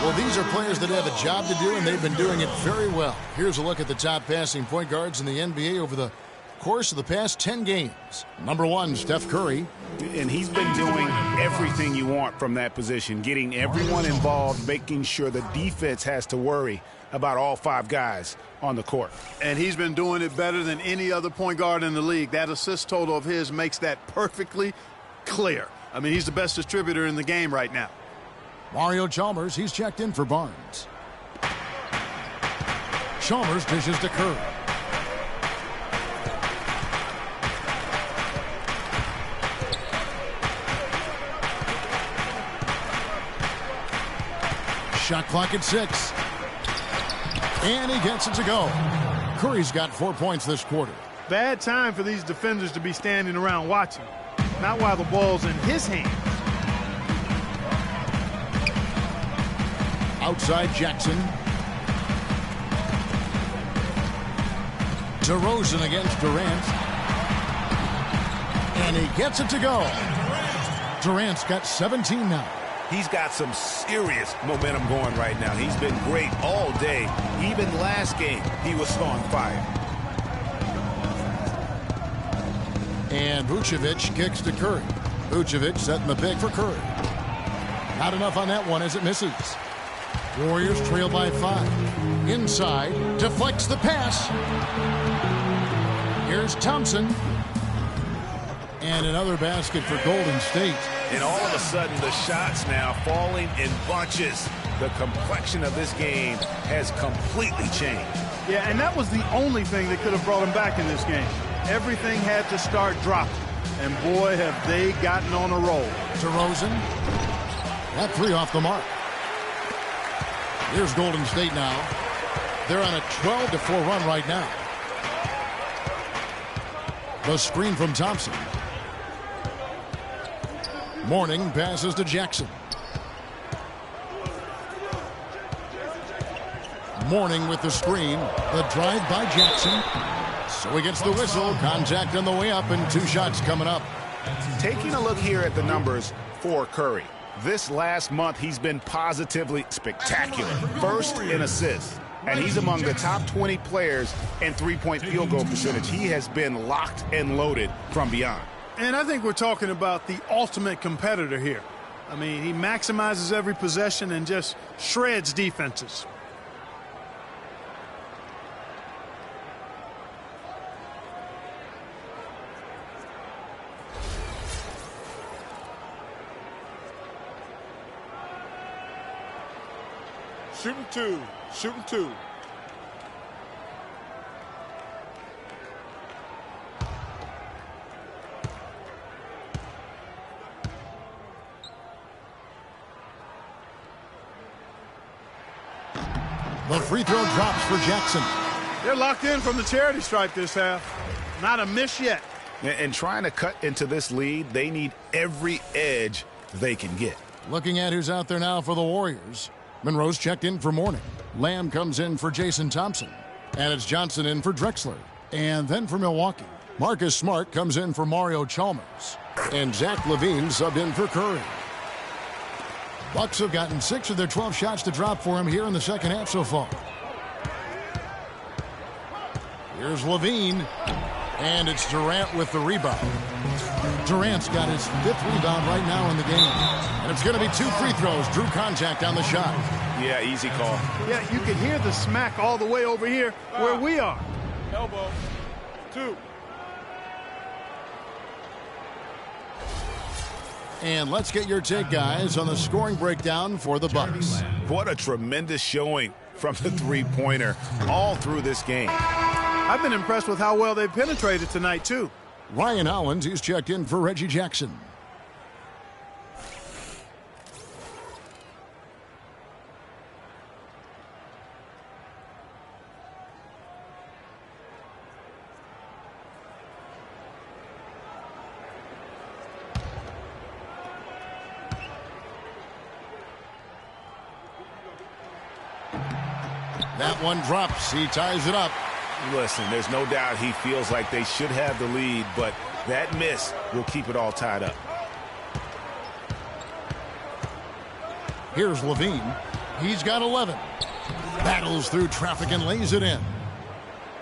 Well, these are players that have a job to do, and they've been doing it very well. Here's a look at the top passing point guards in the NBA over the course of the past 10 games. Number 1, Steph Curry. And he's been doing everything you want from that position, getting everyone involved, making sure the defense has to worry about all 5 guys on the court. And he's been doing it better than any other point guard in the league. That assist total of his makes that perfectly clear. I mean, he's the best distributor in the game right now. Mario Chalmers, he's checked in for Barnes. Chalmers dishes to Curry. Shot clock at 6. And he gets it to go. Curry's got 4 points this quarter. Bad time for these defenders to be standing around watching. Not while the ball's in his hands. Outside Jackson. DeRozan against Durant. And he gets it to go. Durant's got 17 now. He's got some serious momentum going right now. He's been great all day. Even last game, he was on fire. And Vucevic kicks to Curry. Vucevic setting the pick for Curry. Not enough on that one as it misses. Warriors trail by 5. Inside, deflects the pass. Here's Thompson. And another basket for Golden State. And all of a sudden, the shots now falling in bunches. The complexion of this game has completely changed. Yeah, and that was the only thing that could have brought him back in this game. Everything had to start dropping. And boy, have they gotten on a roll. DeRozan. That 3 off the mark. Here's Golden State now. They're on a 12-4 run right now. The screen from Thompson. Mourning passes to Jackson. Mourning with the screen. The drive by Jackson. So he gets the whistle. Contact on the way up and 2 shots coming up. Taking a look here at the numbers for Curry. This last month, he's been positively spectacular. First in assists. And he's among the top 20 players in three-point field goal percentage. He has been locked and loaded from beyond. And I think we're talking about the ultimate competitor here. I mean, he maximizes every possession and just shreds defenses. Shooting 2. Shooting 2. The free throw drops for Jackson. They're locked in from the charity stripe this half. Not a miss yet. And trying to cut into this lead, they need every edge they can get. Looking at who's out there now for the Warriors. Monroe's checked in for Mourning. Lamb comes in for Jason Thompson. And it's Johnson in for Drexler. And then for Milwaukee, Marcus Smart comes in for Mario Chalmers. And Zach LaVine subbed in for Curry. Bucks have gotten 6 of their 12 shots to drop for him here in the second half so far. Here's LaVine. And it's Durant with the rebound. Durant's got his 5th rebound right now in the game. And it's going to be 2 free throws. Drew contact on the shot. Yeah, easy call. Yeah, you can hear the smack all the way over here where we are. Elbow. 2. And let's get your take, guys, on the scoring breakdown for the Bucks. What a tremendous showing from the three-pointer all through this game. I've been impressed with how well they've penetrated tonight, too. Ryan Hollins, he's checked in for Reggie Jackson. That one drops. He ties it up. Listen, there's no doubt he feels like they should have the lead, but that miss will keep it all tied up. Here's LaVine. He's got 11. Battles through traffic and lays it in.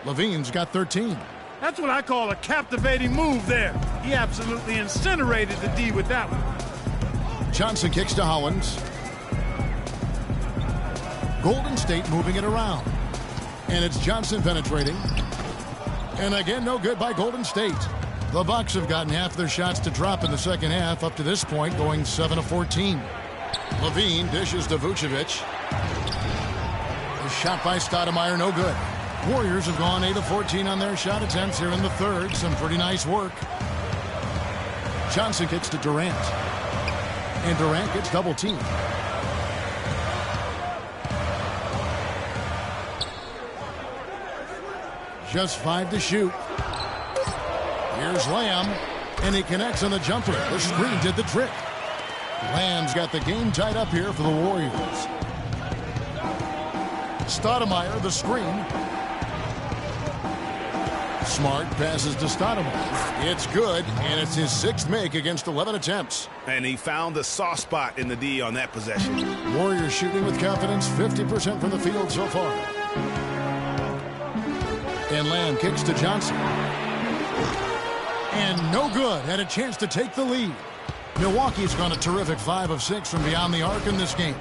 LaVine's got 13. That's what I call a captivating move there. He absolutely incinerated the D with that one. Johnson kicks to Hollins. Golden State moving it around. And it's Johnson penetrating. And again, no good by Golden State. The Bucks have gotten half their shots to drop in the second half up to this point, going 7 of 14. Levine dishes to Vucevic. The shot by Stoudemire, no good. Warriors have gone 8 of 14 on their shot attempts here in the third. Some pretty nice work. Johnson kicks to Durant. And Durant gets double teamed. Just 5 to shoot. Here's Lamb, and he connects on the jumper. The screen did the trick. Lamb's got the game tied up here for the Warriors. Stoudemire, the screen. Smart passes to Stoudemire. It's good, and it's his 6th make against 11 attempts. And he found the soft spot in the D on that possession. Warriors shooting with confidence, 50% from the field so far. And Lamb kicks to Johnson. And no good. Had a chance to take the lead. Milwaukee's gone a terrific 5 of 6 from beyond the arc in this game.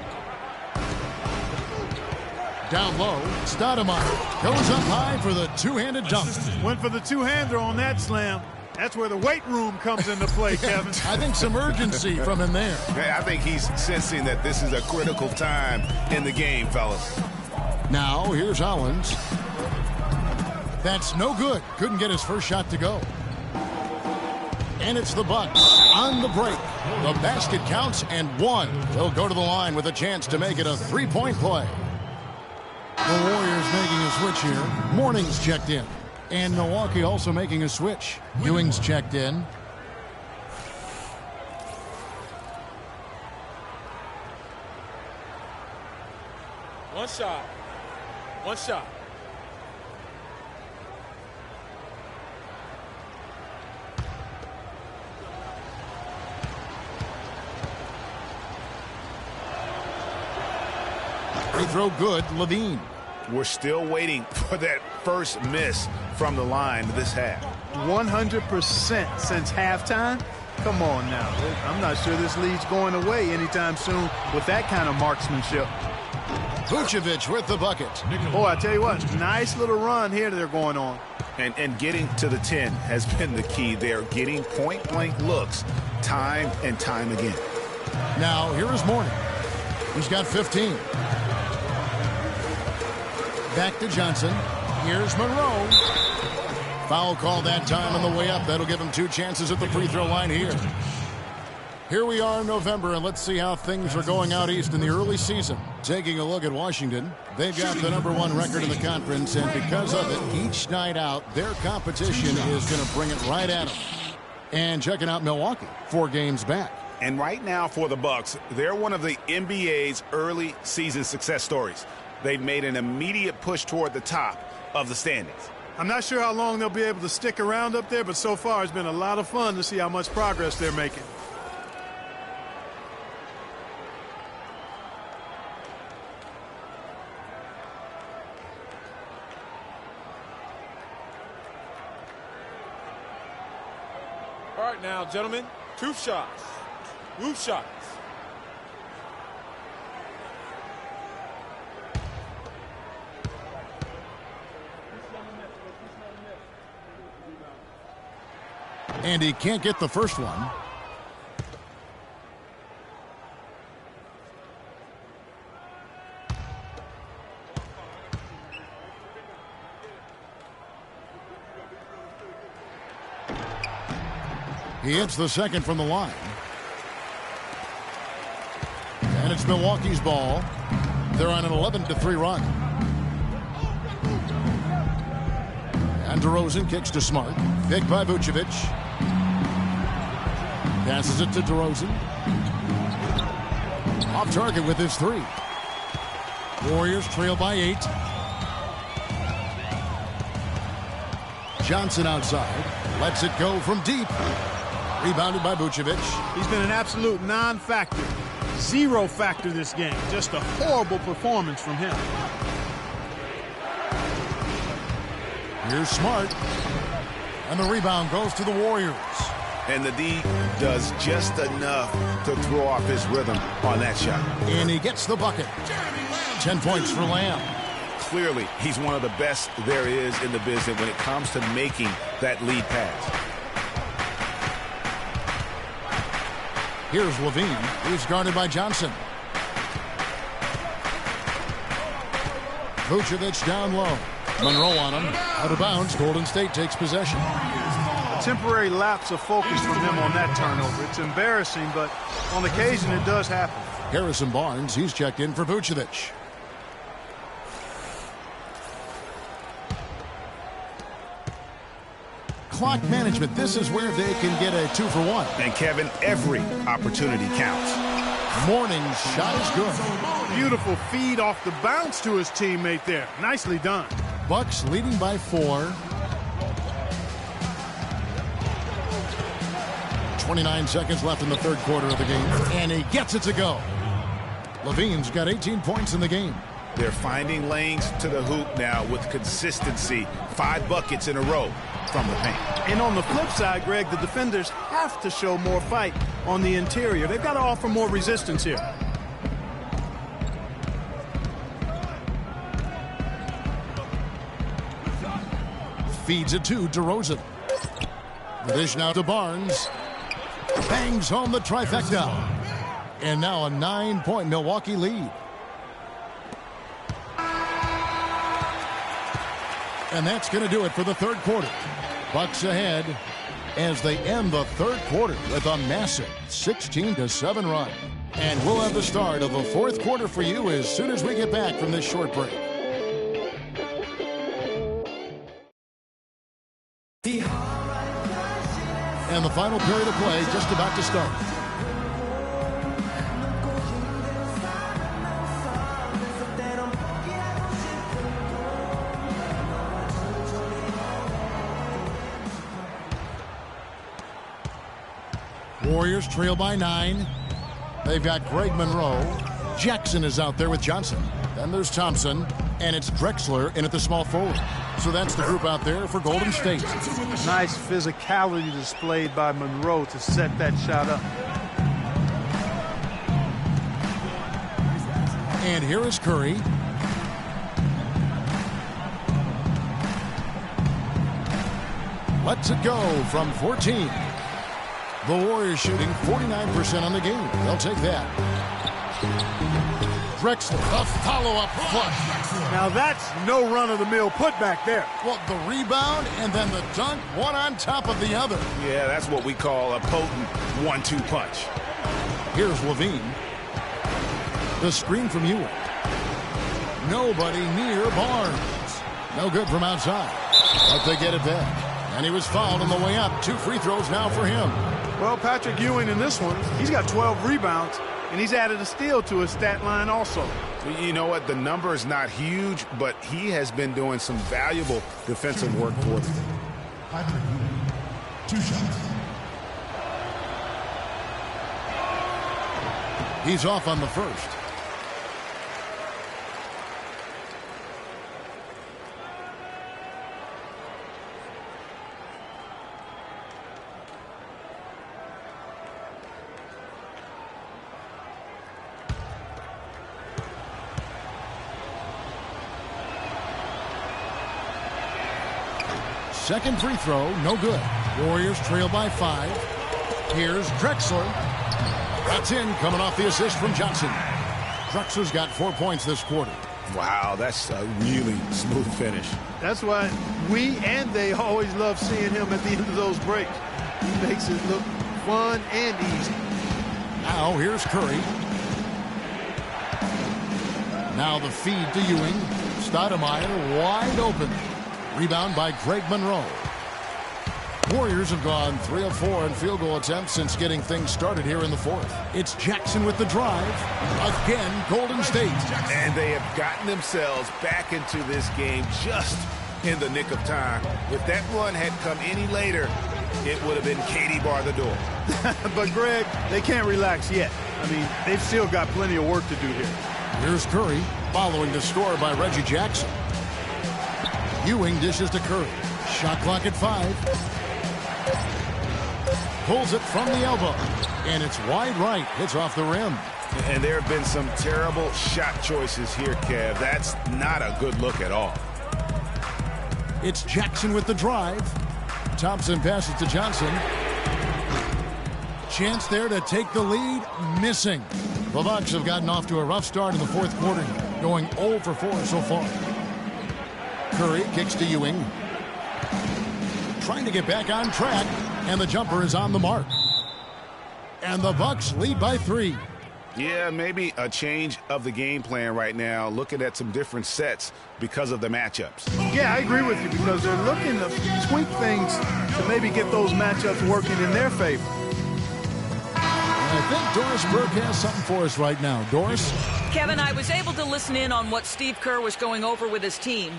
Down low, Stoudemire goes up high for the two-handed dunk. Went for the two-hander on that slam. That's where the weight room comes into play, Kevin. I think some urgency from him there. I think he's sensing that this is a critical time in the game, fellas. Now, here's Hollins. That's no good. Couldn't get his first shot to go. And it's the Bucks on the break. The basket counts and one. They'll go to the line with a chance to make it a 3-point play. The Warriors making a switch here. Morning's checked in. And Milwaukee also making a switch. Ewing's checked in. One shot. One shot. Free throw good, Levine. We're still waiting for that first miss from the line this half. 100% since halftime? Come on now. I'm not sure this lead's going away anytime soon with that kind of marksmanship. Vucevic with the bucket. Boy, I tell you what, nice little run here they're going on. And getting to the 10 has been the key. They're getting point-blank looks time and time again. Now, here is Morning. He's got 15. Back to Johnson. Here's Monroe. Foul call that time on the way up. That'll give him 2 chances at the free throw line here. Here we are in November, and let's see how things are going out east in the early season. Taking a look at Washington, they've got the #1 record in the conference, and because of it, each night out, their competition is going to bring it right at them. And checking out Milwaukee, 4 games back. And right now for the Bucks, they're one of the NBA's early season success stories. They've made an immediate push toward the top of the standings. I'm not sure how long they'll be able to stick around up there, but so far it's been a lot of fun to see how much progress they're making. All right now, gentlemen, 2 shots. Move shots. And he can't get the first one. He hits the second from the line. And it's Milwaukee's ball. They're on an 11-3 run. And DeRozan kicks to Smart. Picked by Vucevic. Passes it to DeRozan. Off target with his 3. Warriors trail by 8. Johnson outside. Lets it go from deep. Rebounded by Vucevic. He's been an absolute non-factor. 0 factor this game. Just a horrible performance from him. Here's Smart. And the rebound goes to the Warriors. And the D does just enough to throw off his rhythm on that shot. And he gets the bucket. 10 points for Lamb. Clearly, he's one of the best there is in the business when it comes to making that lead pass. Here's Levine. He's guarded by Johnson. Vucevic down low. Monroe on him. Out of bounds. Golden State takes possession. A temporary lapse of focus from him on that turnover. It's embarrassing, but on occasion it does happen. Harrison Barnes, he's checked in for Vucevic. Clock management. This is where they can get a 2-for-1. And Kevin, every opportunity counts. Morning's shot is good. Beautiful feed off the bounce to his teammate there. Nicely done. Bucks leading by 4. 29 seconds left in the third quarter of the game. And he gets it to go. Levine's got 18 points in the game. They're finding lanes to the hoop now with consistency. 5 buckets in a row from the paint. And on the flip side, Greg, the defenders have to show more fight on the interior. They've got to offer more resistance here. Feeds it to DeRozan. The dish now to Barnes. Bangs home the trifecta. And now a 9-point Milwaukee lead. And that's going to do it for the third quarter. Bucks ahead as they end the third quarter with a massive 16-7 run. And we'll have the start of the fourth quarter for you as soon as we get back from this short break. And the final period of play just about to start. Warriors trail by 9. They've got Greg Monroe. Jackson is out there with Johnson. Then there's Thompson, and it's Drexler in at the small forward. So that's the group out there for Golden State. Nice physicality displayed by Monroe to set that shot up. And here is Curry. Lets it go from 14. The Warriors shooting 49% on the game. They'll take that. Drexler, the follow-up flush. Now that's no run-of-the-mill putback there. Well, the rebound and then the dunk, one on top of the other. Yeah, that's what we call a potent 1-2 punch. Here's Levine. The screen from Ewing. Nobody near Barnes. No good from outside. But they get it back. And he was fouled on the way up. 2 free throws now for him. Well, Patrick Ewing in this one, he's got 12 rebounds, and he's added a steal to his stat line also. You know what? The number is not huge, but he has been doing some valuable defensive work for them. Patrick Ewing, 2 shots. He's off on the first. Second free throw, no good. Warriors trail by 5. Here's Drexler. That's in, coming off the assist from Johnson. Drexler's got 4 points this quarter. Wow, that's a really smooth finish. That's why we and they always love seeing him at the end of those breaks. He makes it look fun and easy. Now here's Curry. Now the feed to Ewing. Stoudemire wide open. Rebound by Greg Monroe. Warriors have gone 3 of 4 in field goal attempts since getting things started here in the fourth. It's Jackson with the drive. Again, Golden State. And they have gotten themselves back into this game just in the nick of time. If that run had come any later, it would have been Katie bar the door. But, Greg, they can't relax yet. I mean, they've still got plenty of work to do here. Here's Curry, following the score by Reggie Jackson. Ewing dishes to Curry. Shot clock at 5. Pulls it from the elbow. And it's wide right. It's off the rim. And there have been some terrible shot choices here, Kev. That's not a good look at all. It's Jackson with the drive. Thompson passes to Johnson. Chance there to take the lead. Missing. The Bucks have gotten off to a rough start in the fourth quarter, going 0 for 4 so far. Curry kicks to Ewing. Trying to get back on track, and the jumper is on the mark. And the Bucks lead by 3. Yeah, maybe a change of the game plan right now, looking at some different sets because of the matchups. Yeah, I agree with you because they're looking to tweak things to maybe get those matchups working in their favor. And I think Doris Burke has something for us right now. Doris? Kevin, I was able to listen in on what Steve Kerr was going over with his team.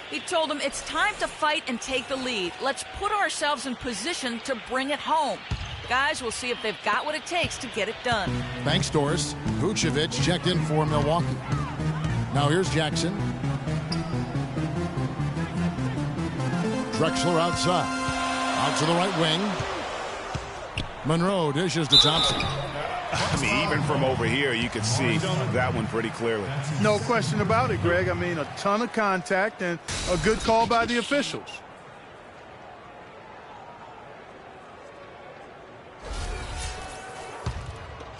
He told them it's time to fight and take the lead. Let's put ourselves in position to bring it home. Guys, we'll see if they've got what it takes to get it done. Thanks, Doris. Vucevic checked in for Milwaukee. Now here's Jackson. Drexler outside. Out to the right wing. Monroe dishes to Thompson. I mean, even from over here, you could see that one pretty clearly. No question about it, Greg. I mean, a ton of contact and a good call by the officials.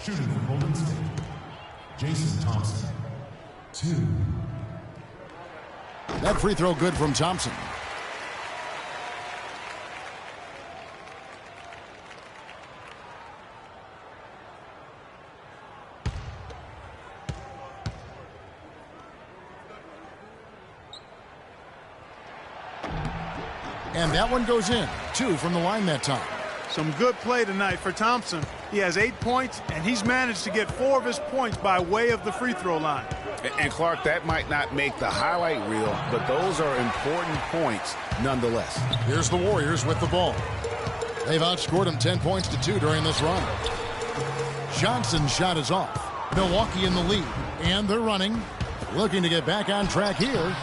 Shooting for Golden State, Jason Thompson, 2. That free throw good from Thompson. And that one goes in. 2 from the line that time. Some good play tonight for Thompson. He has 8 points, and he's managed to get 4 of his points by way of the free throw line. And Clark, that might not make the highlight reel, but those are important points nonetheless. Here's the Warriors with the ball. They've outscored them 10 points to 2 during this run. Johnson's shot is off. Milwaukee in the lead, and they're running. Looking to get back on track here.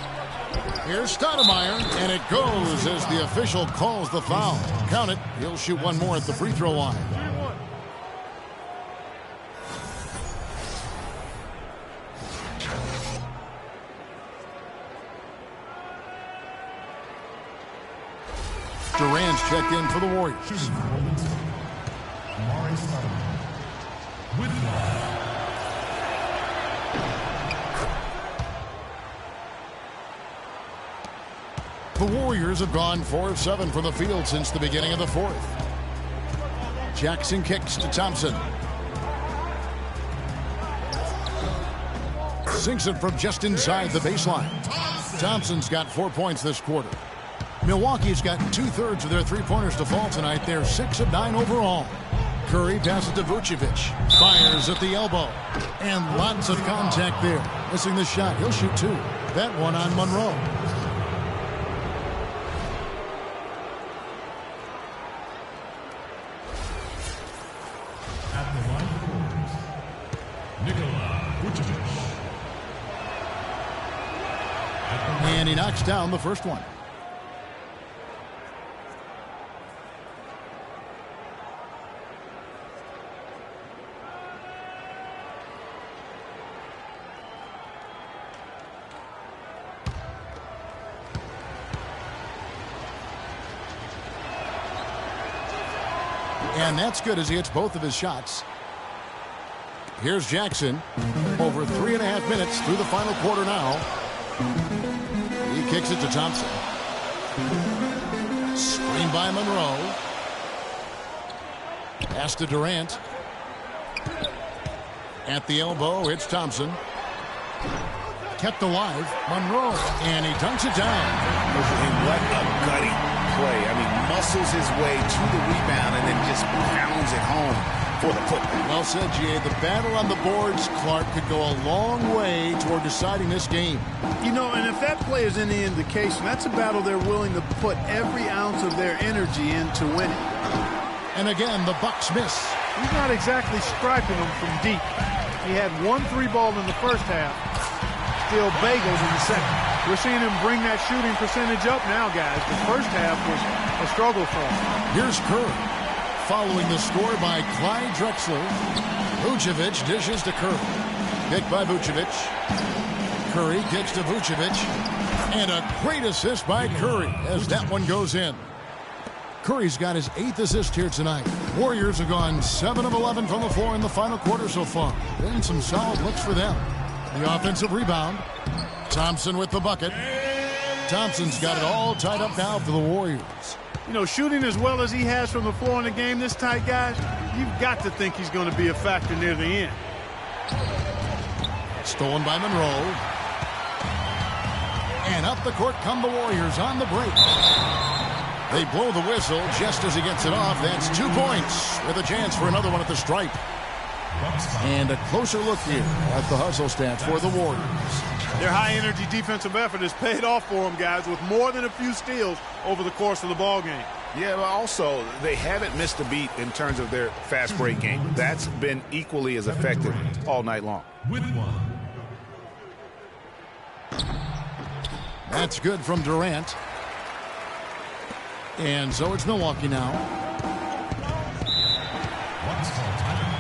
Here's Stoudemire, and it goes as the official calls the foul. Count it. He'll shoot one more at the free throw line. Durant's checked in for the Warriors. The Warriors have gone 4 of 7 from the field since the beginning of the fourth. Jackson kicks to Thompson. Sinks it from just inside the baseline. Thompson's got 4 points this quarter. Milwaukee's got 2/3 of their three-pointers to fall tonight. They're 6 of 9 overall. Curry passes to Vucevic. Fires at the elbow. And lots of contact there. Missing the shot. He'll shoot 2. That one on Monroe. And he knocks down the first one. And that's good as he hits both of his shots. Here's Jackson. Over 3.5 minutes through the final quarter now. He kicks it to Thompson. Screen by Monroe. Pass to Durant. At the elbow, it's Thompson. Kept alive, Monroe, and he dunks it down. And what a gutty play. I mean, muscles his way to the rebound and then just pounds it home for the football. Well said, G.A. The battle on the boards, Clark, could go a long way toward deciding this game. You know, and if that play is any indication, that's a battle they're willing to put every ounce of their energy into winning. And again, the Bucks miss. He's not exactly striping them from deep. He had 1 3-ball in the first half. Still bagels in the second. We're seeing him bring that shooting percentage up now, guys. The first half was a struggle for him. Here's Curry. Following the score by Clyde Drexler. Vucevic dishes to Curry. Picked by Vucevic. Curry kicks to Vucevic. And a great assist by Curry as that one goes in. Curry's got his 8th assist here tonight. Warriors have gone 7 of 11 from the floor in the final quarter so far. Been some solid looks for them. The offensive rebound. Thompson with the bucket. Thompson's got it all tied up now for the Warriors. You know, shooting as well as he has from the floor in the game this tight, guys, you've got to think he's going to be a factor near the end. Stolen by Monroe. And up the court come the Warriors on the break. They blow the whistle just as he gets it off. That's 2 points with a chance for another one at the stripe. And a closer look here at the hustle stats for the Warriors. Their high-energy defensive effort has paid off for them, guys, with more than a few steals over the course of the ball game. Yeah, but also they haven't missed a beat in terms of their fast break game. That's been equally as effective all night long. With one. That's good from Durant. And so it's Milwaukee now. One's called timeout.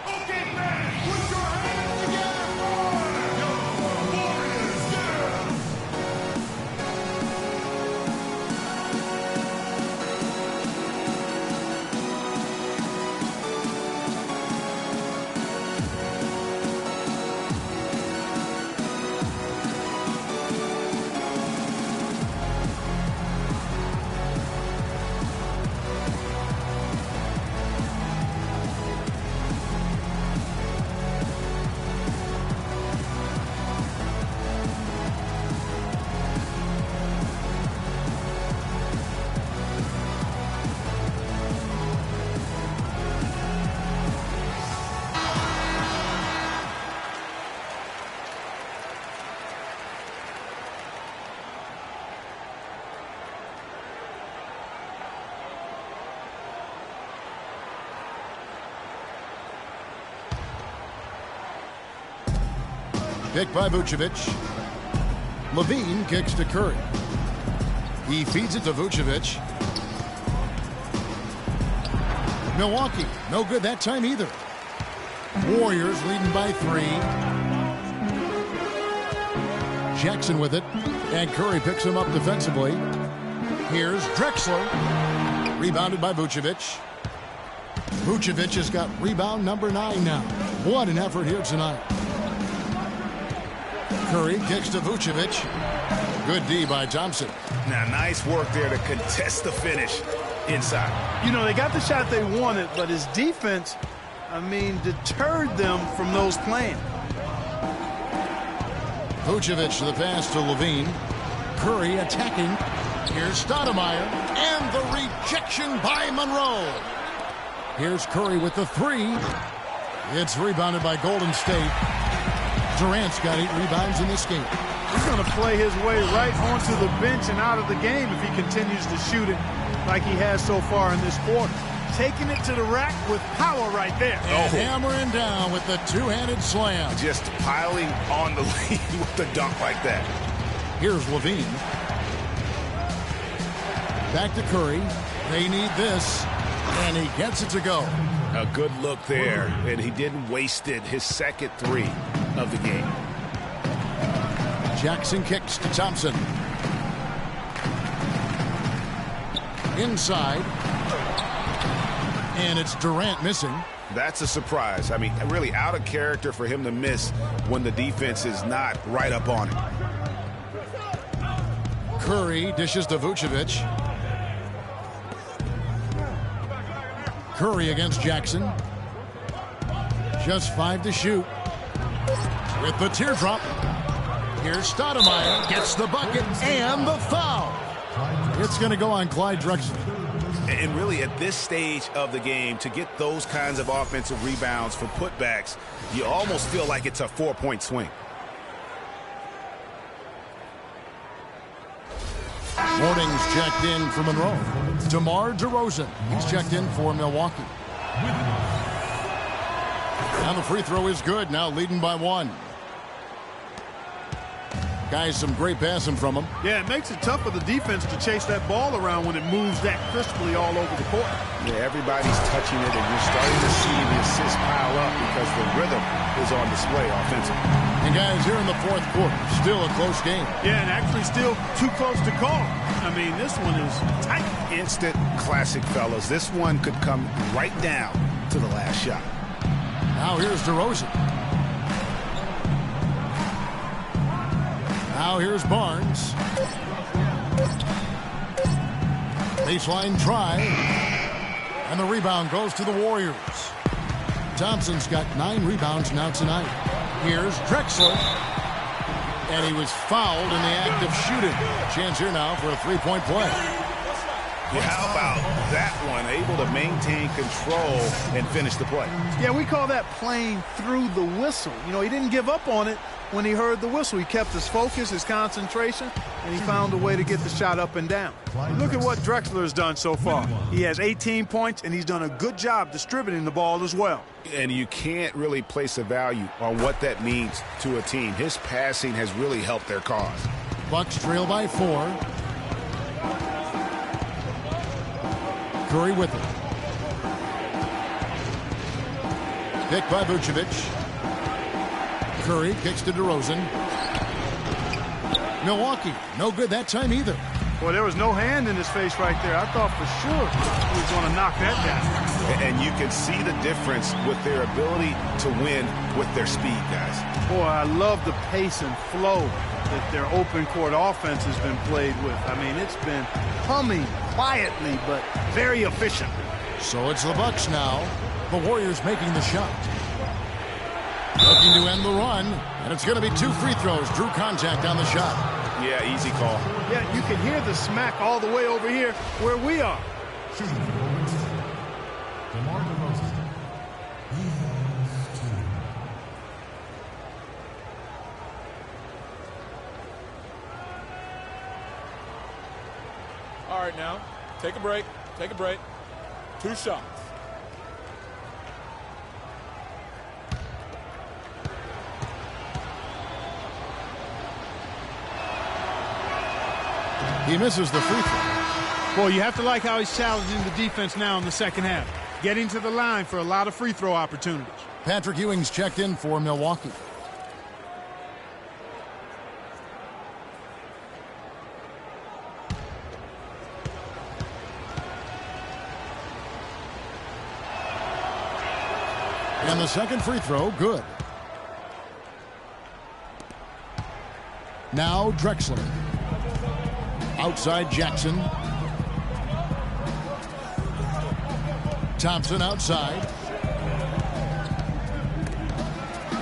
Okay, man, put your hands together for your Warriors, yeah! Picked by Vucevic. Levine kicks to Curry. He feeds it to Vucevic. Milwaukee, no good that time either. Warriors leading by 3. Jackson with it. And Curry picks him up defensively. Here's Drexler. Rebounded by Vucevic. Vucevic has got rebound number 9 now. What an effort here tonight. Curry kicks to Vucevic. Good D by Thompson. Now, nice work there to contest the finish inside. You know, they got the shot they wanted, but his defense, deterred them from those playing. Vucevic to the pass to Levine. Curry attacking. Here's Stoudemire. And the rejection by Monroe. Here's Curry with the 3. It's rebounded by Golden State. Durant's got 8 rebounds in this game. He's going to play his way right onto the bench and out of the game if he continues to shoot it like he has so far in this quarter. Taking it to the rack with power right there. And hammering down with the 2-handed slam. Just piling on the lead with the dunk like that. Here's Levine. Back to Curry. They need this. And he gets it to go. A good look there, and he didn't waste it. His second 3 of the game. Jackson kicks to Thompson. Inside. And it's Durant missing. That's a surprise. Really out of character for him to miss when the defense is not right up on him. Curry dishes to Vucevic. Curry against Jackson. Just 5 to shoot. With the teardrop. Here's Stoudemire. Gets the bucket and the foul. It's going to go on Clyde Drexler. And really, at this stage of the game, to get those kinds of offensive rebounds for putbacks, you almost feel like it's a 4-point swing. Morning's checked in for Monroe. DeMar DeRozan. He's checked in for Milwaukee. And the free throw is good. Now leading by 1. Guys, some great passing from him. Yeah, it makes it tough for the defense to chase that ball around when it moves that crisply all over the court. Yeah, everybody's touching it, and you're starting to see the assists pile up because the rhythm is on display offensively. And guys, here in the fourth quarter, still a close game. Yeah, and actually still too close to call. I mean, this one is tight. Instant classic, fellas. This one could come right down to the last shot. Now here's DeRozan. Now here's Barnes. Baseline try. And the rebound goes to the Warriors. Thompson's got 9 rebounds now tonight. Here's Drexler. And he was fouled in the act of shooting. Chance here now for a 3-point play. Yeah, how about that one? Able to maintain control and finish the play. Yeah, we call that playing through the whistle. You know, he didn't give up on it when he heard the whistle. He kept his focus, his concentration, and he found a way to get the shot up and down. Look at what Drexler has done so far. He has 18 points, and he's done a good job distributing the ball as well. And you can't really place a value on what that means to a team. His passing has really helped their cause. Bucks trail by 4. Curry with it. Pick by Vucevic. Curry kicks to DeRozan. Milwaukee, no good that time either. Boy, there was no hand in his face right there. I thought for sure he was going to knock that down. And you can see the difference with their ability to win with their speed, guys. Boy, I love the pace and flow that their open court offense has been played with. I mean, it's been humming quietly, but very efficient. So it's the Bucks now. The Warriors making the shot. Looking to end the run, and it's going to be 2 free throws. Drew contact on the shot. Yeah, easy call. Yeah, you can hear the smack all the way over here where we are. Shooting for Golden State, DeMar DeRozan. He has 2. All right, now, take a break. Take a break. 2 shots. He misses the free throw. Boy, you have to like how he's challenging the defense now in the second half. Getting to the line for a lot of free throw opportunities. Patrick Ewing's checked in for Milwaukee. And the second free throw, good. Now Drexler. Outside Jackson. Thompson outside.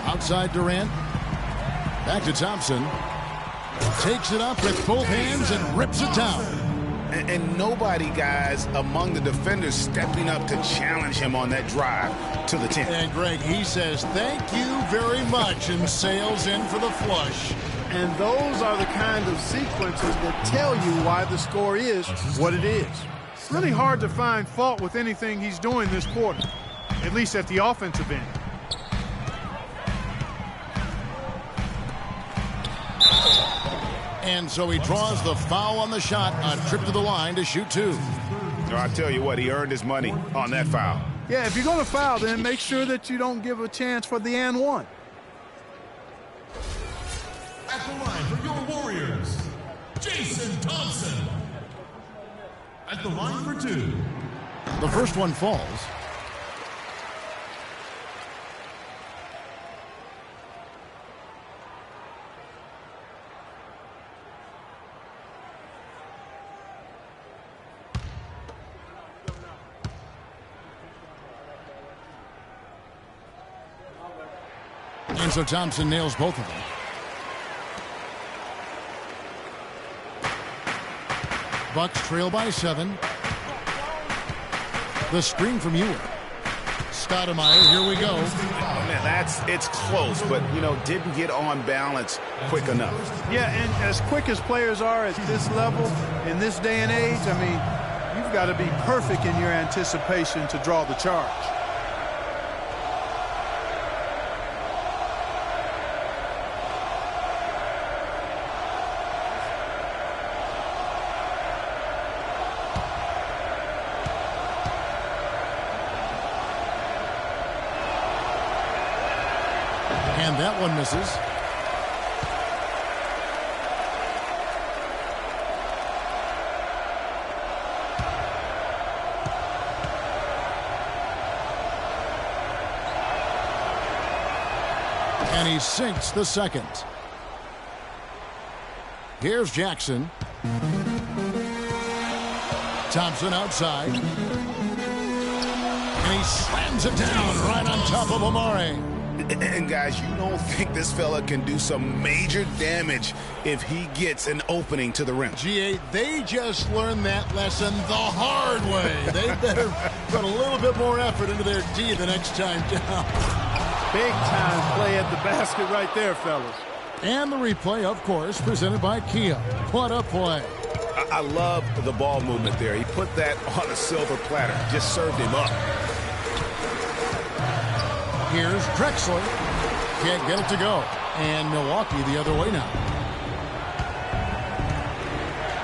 Outside Durant. Back to Thompson. Takes it up with both hands and rips it down. And nobody, guys, among the defenders stepping up to challenge him on that drive to the 10. And Greg, he says thank you very much and sails in for the flush. And those are the kind of sequences that tell you why the score is what it is. It's really hard to find fault with anything he's doing this quarter, at least at the offensive end. And so he draws the foul on the shot, a trip to the line to shoot 2. I tell you what, he earned his money on that foul. Yeah, if you're going to foul, then make sure that you don't give a chance for the and one. At the line for your Warriors, Jason Thompson. At the line for 2. The first one falls. And so Thompson nails both of them. Bucks trail by 7. The screen from Ewing. Stoudemire, here we go. Oh, man, it's close, but, didn't get on balance quick enough. Yeah, and as quick as players are at this level, in this day and age, I mean, you've you've got to be perfect in your anticipation to draw the charge. And that one misses. And he sinks the second. Here's Jackson. Thompson outside. And he slams it down right on top of Amari. And guys, you don't think this fella can do some major damage if he gets an opening to the rim. G8, they just learned that lesson the hard way. They better put a little bit more effort into their D the next time down. Big time play at the basket right there, fellas. And the replay, of course, presented by Kia. What a play. I love the ball movement there. He put that on a silver platter. Just served him up. Here's Drexler. Can't get it to go. And Milwaukee the other way now.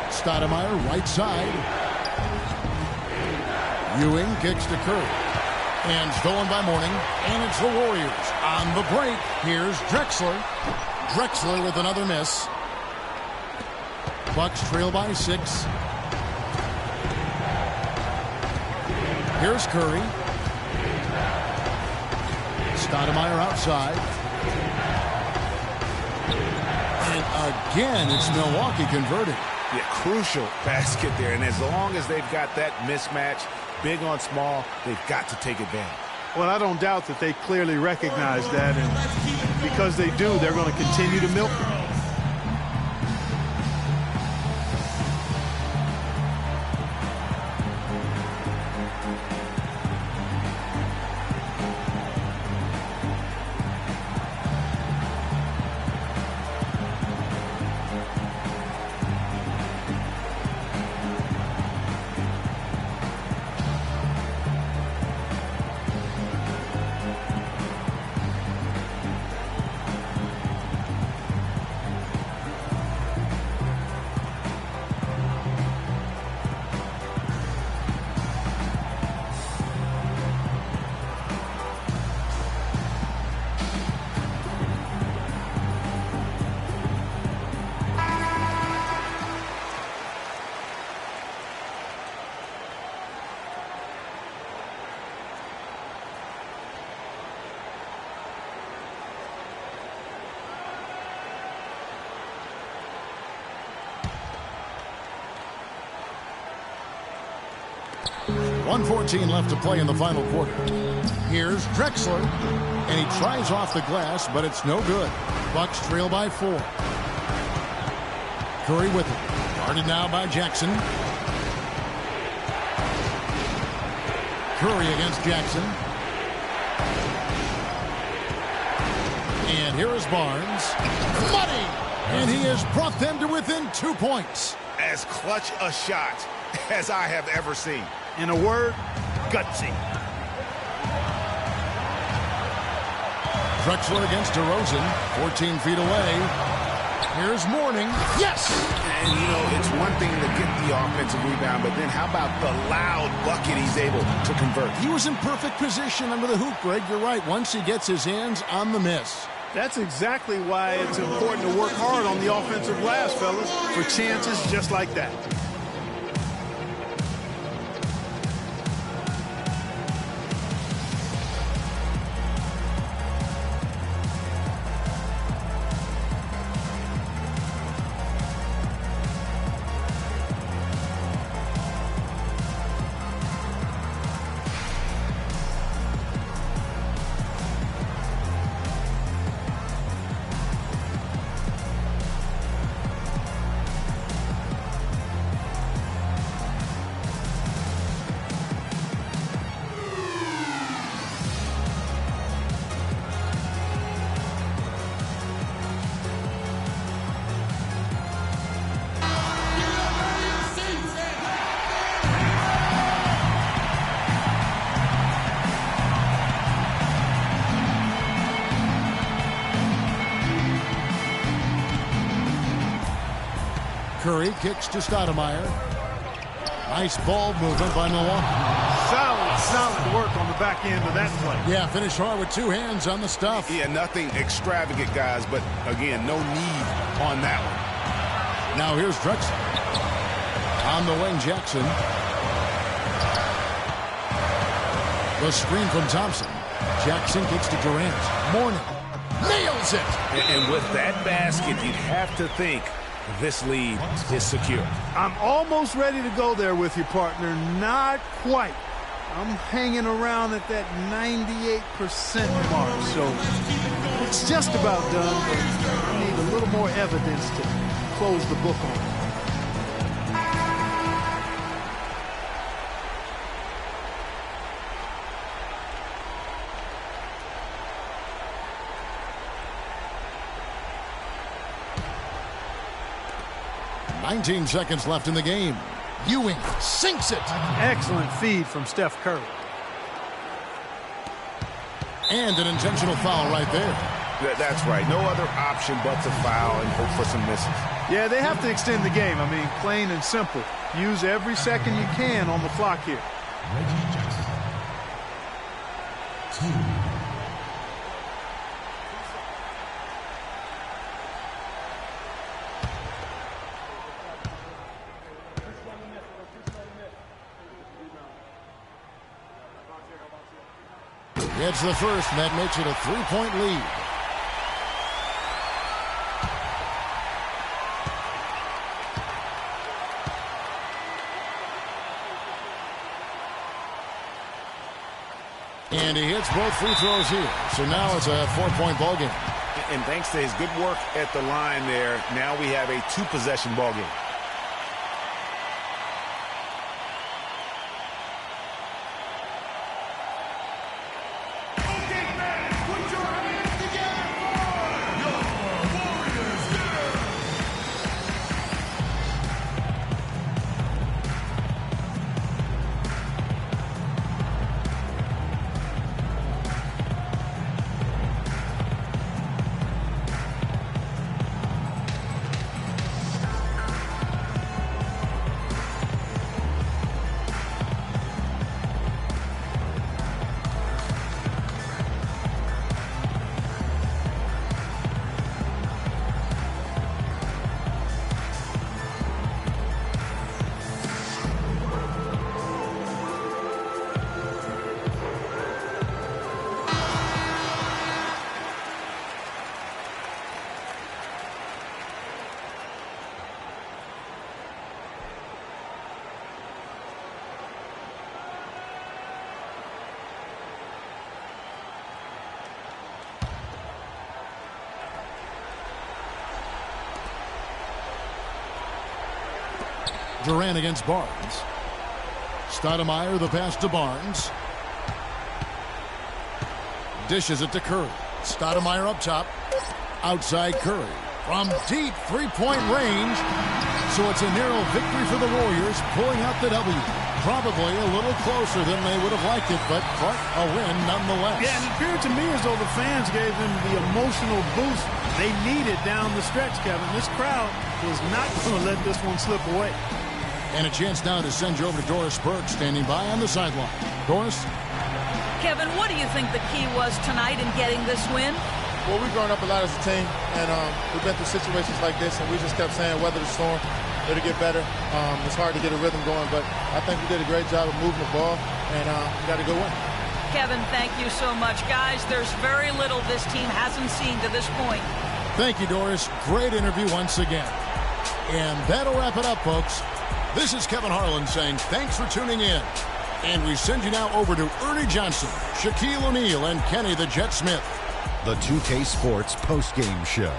Stoudemire right side. Ewing kicks to Curry. And stolen by Mourning. And it's the Warriors on the break. Here's Drexler. Drexler with another miss. Bucks trail by 6. Here's Curry. Stoudemire outside. And again, it's Milwaukee converted. Yeah, crucial basket there. And as long as they've got that mismatch, big on small, they've got to take advantage. Well, I don't doubt that they clearly recognize that, and because they do, they're going to continue to milk them. .114 left to play in the final quarter. Here's Drexler. And he tries off the glass, but it's no good. Bucks trail by 4. Curry with it. Guarded now by Jackson. Curry against Jackson. And here is Barnes. Money! And he has brought them to within 2 points. As clutch a shot as I have ever seen. In a word, gutsy. Drexler against DeRozan, 14 feet away. Here's Mourning. Yes! And, you know, it's one thing to get the offensive rebound, but then how about the loud bucket he's able to convert? He was in perfect position under the hoop, Greg. You're right. Once he gets his hands on the miss. That's exactly why it's important to work hard on the offensive glass, fellas, for chances just like that. Curry kicks to Stoudemire. Nice ball movement by Milwaukee. Solid work on the back end of that play. Yeah, finish hard with two hands on the stuff. Yeah, nothing extravagant, guys, but again, no need on that one. Now here's Drexler. On the wing, Jackson. The screen from Thompson. Jackson kicks to Durant. Mourning. Nails it! And with that basket, you'd have to think this lead is secure. I'm almost ready to go there with you, partner. Not quite. I'm hanging around at that 98% mark, so it's just about done, but I need a little more evidence to close the book on it. $19 seconds left in the game. Ewing sinks it. Excellent feed from Steph Curry. And an intentional foul right there. That's right. No other option but to foul and hope for some misses. Yeah, they have to extend the game. I mean, plain and simple. Use every second you can on the clock here. Reggie Jackson. 2. It's the first, and that makes it a 3-point lead. And he hits both free throws here. So now it's a 4-point ball game. And thanks to his good work at the line there, now we have a 2-possession ball game. Durant against Barnes. Stoudemire, the pass to Barnes. Dishes it to Curry. Stoudemire up top. Outside Curry. From deep three-point range. So it's a narrow victory for the Warriors, pulling out the W. Probably a little closer than they would have liked it, but a win nonetheless. Yeah, and it appeared to me as though the fans gave them the emotional boost they needed down the stretch, Kevin. This crowd was not going to let this one slip away. And a chance now to send you over to Doris Burke, standing by on the sideline. Doris? Kevin, what do you think the key was tonight in getting this win? Well, we've grown up a lot as a team, and we've been through situations like this, and we just kept saying, weather the storm, it'll get better. It's hard to get a rhythm going, but I think we did a great job of moving the ball, and we got a good win. Kevin, thank you so much. Guys, there's very little this team hasn't seen to this point. Thank you, Doris. Great interview once again. And that'll wrap it up, folks. This is Kevin Harlan saying thanks for tuning in. And we send you now over to Ernie Johnson, Shaquille O'Neal, and Kenny the Jet Smith. The 2K Sports postgame show.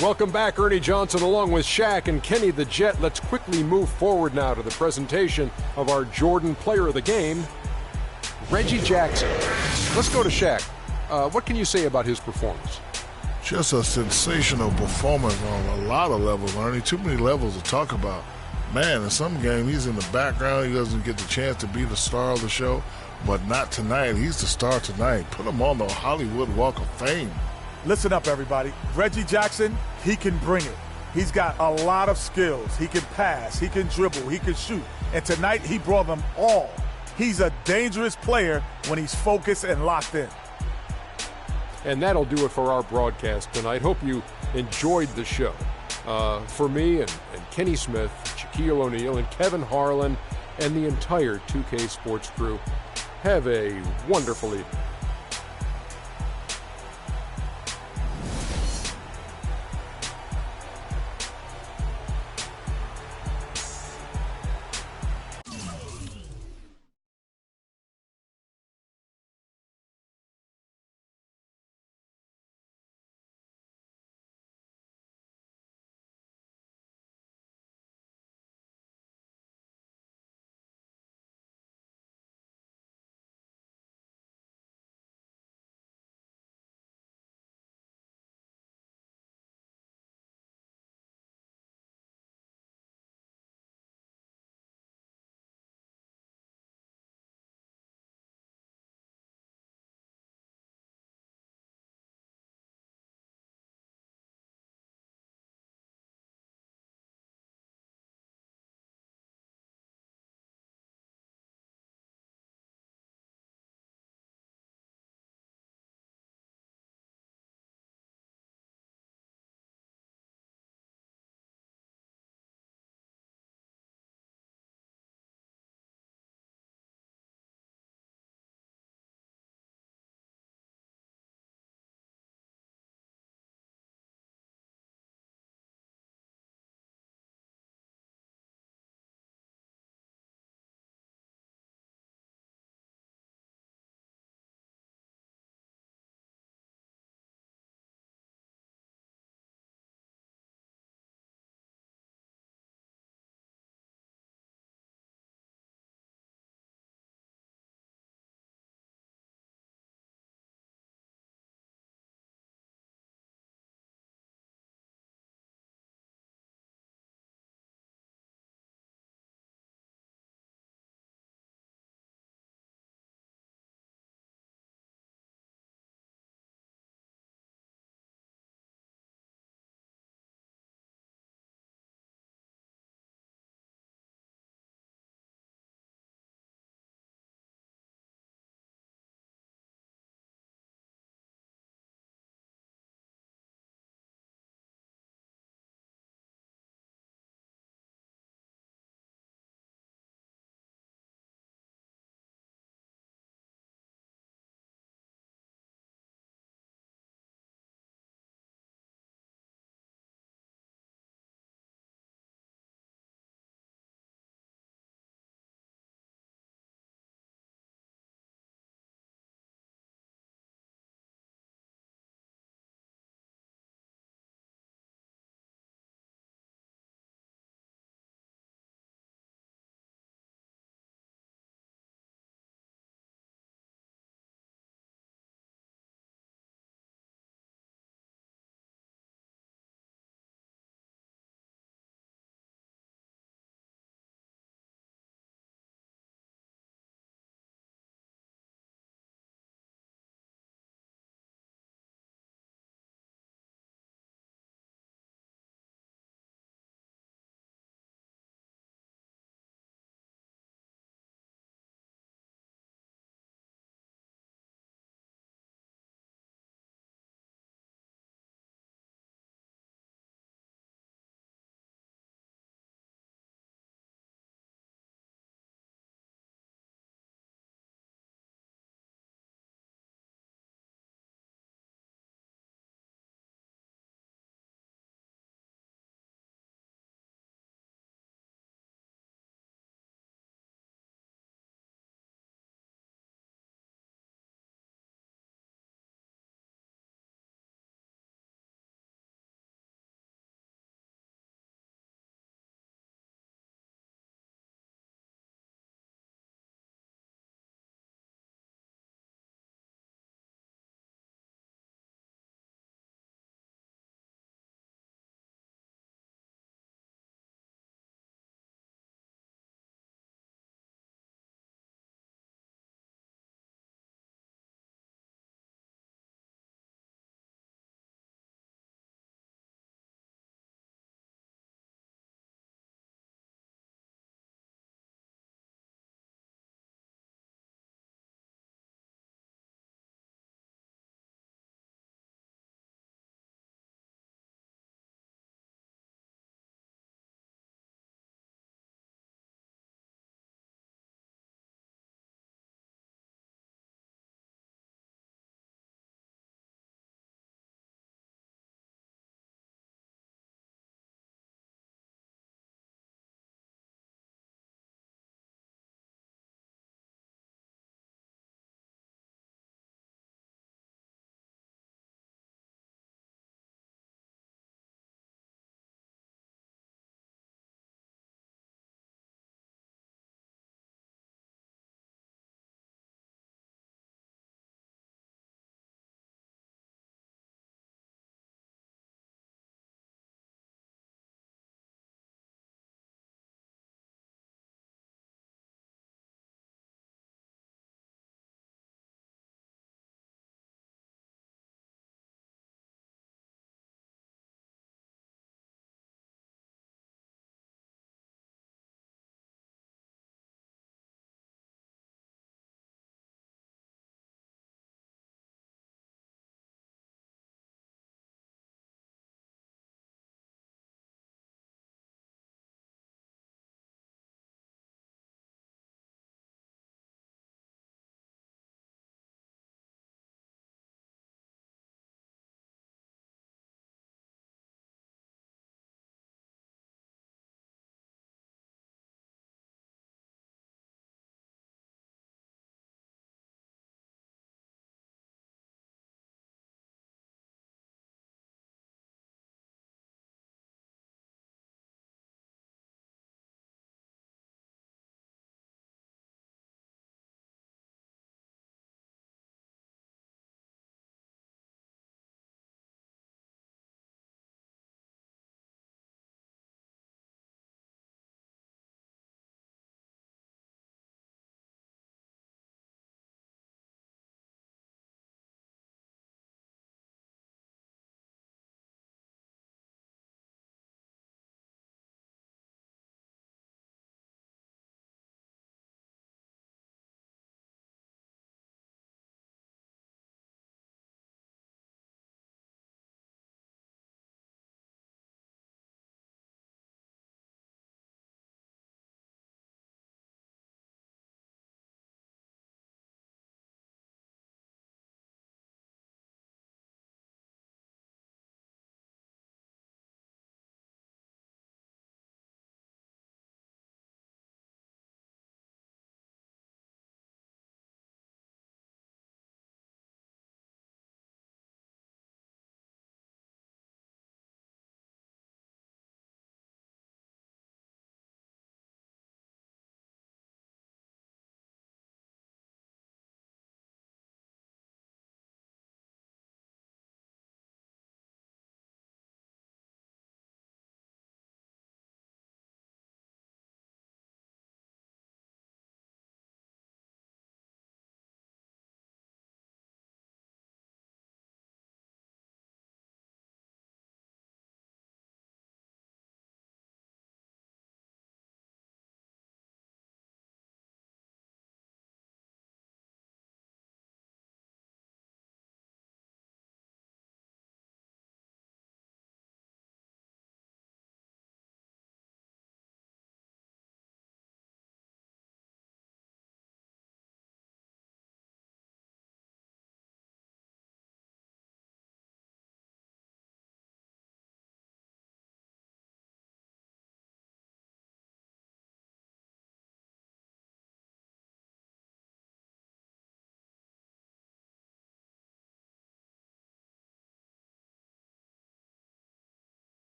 Welcome back, Ernie Johnson, along with Shaq and Kenny the Jet. Let's quickly move forward now to the presentation of our Jordan Player of the Game, Reggie Jackson. Let's go to Shaq. What can you say about his performance? Just a sensational performance on a lot of levels, Ernie. Too many levels to talk about. man, in some game he's in the background. He doesn't get the chance to be the star of the show, but not tonight. He's the star tonight. Put him on the Hollywood Walk of Fame. Listen up, everybody. Reggie Jackson, he can bring it. He's got a lot of skills. He can pass, he can dribble, he can shoot. And tonight he brought them all. He's a dangerous player when he's focused and locked in. And that'll do it for our broadcast tonight. Hope you enjoyed the show. For me and Kenny Smith, Shaquille O'Neal, and Kevin Harlan, and the entire 2K Sports crew, have a wonderful evening.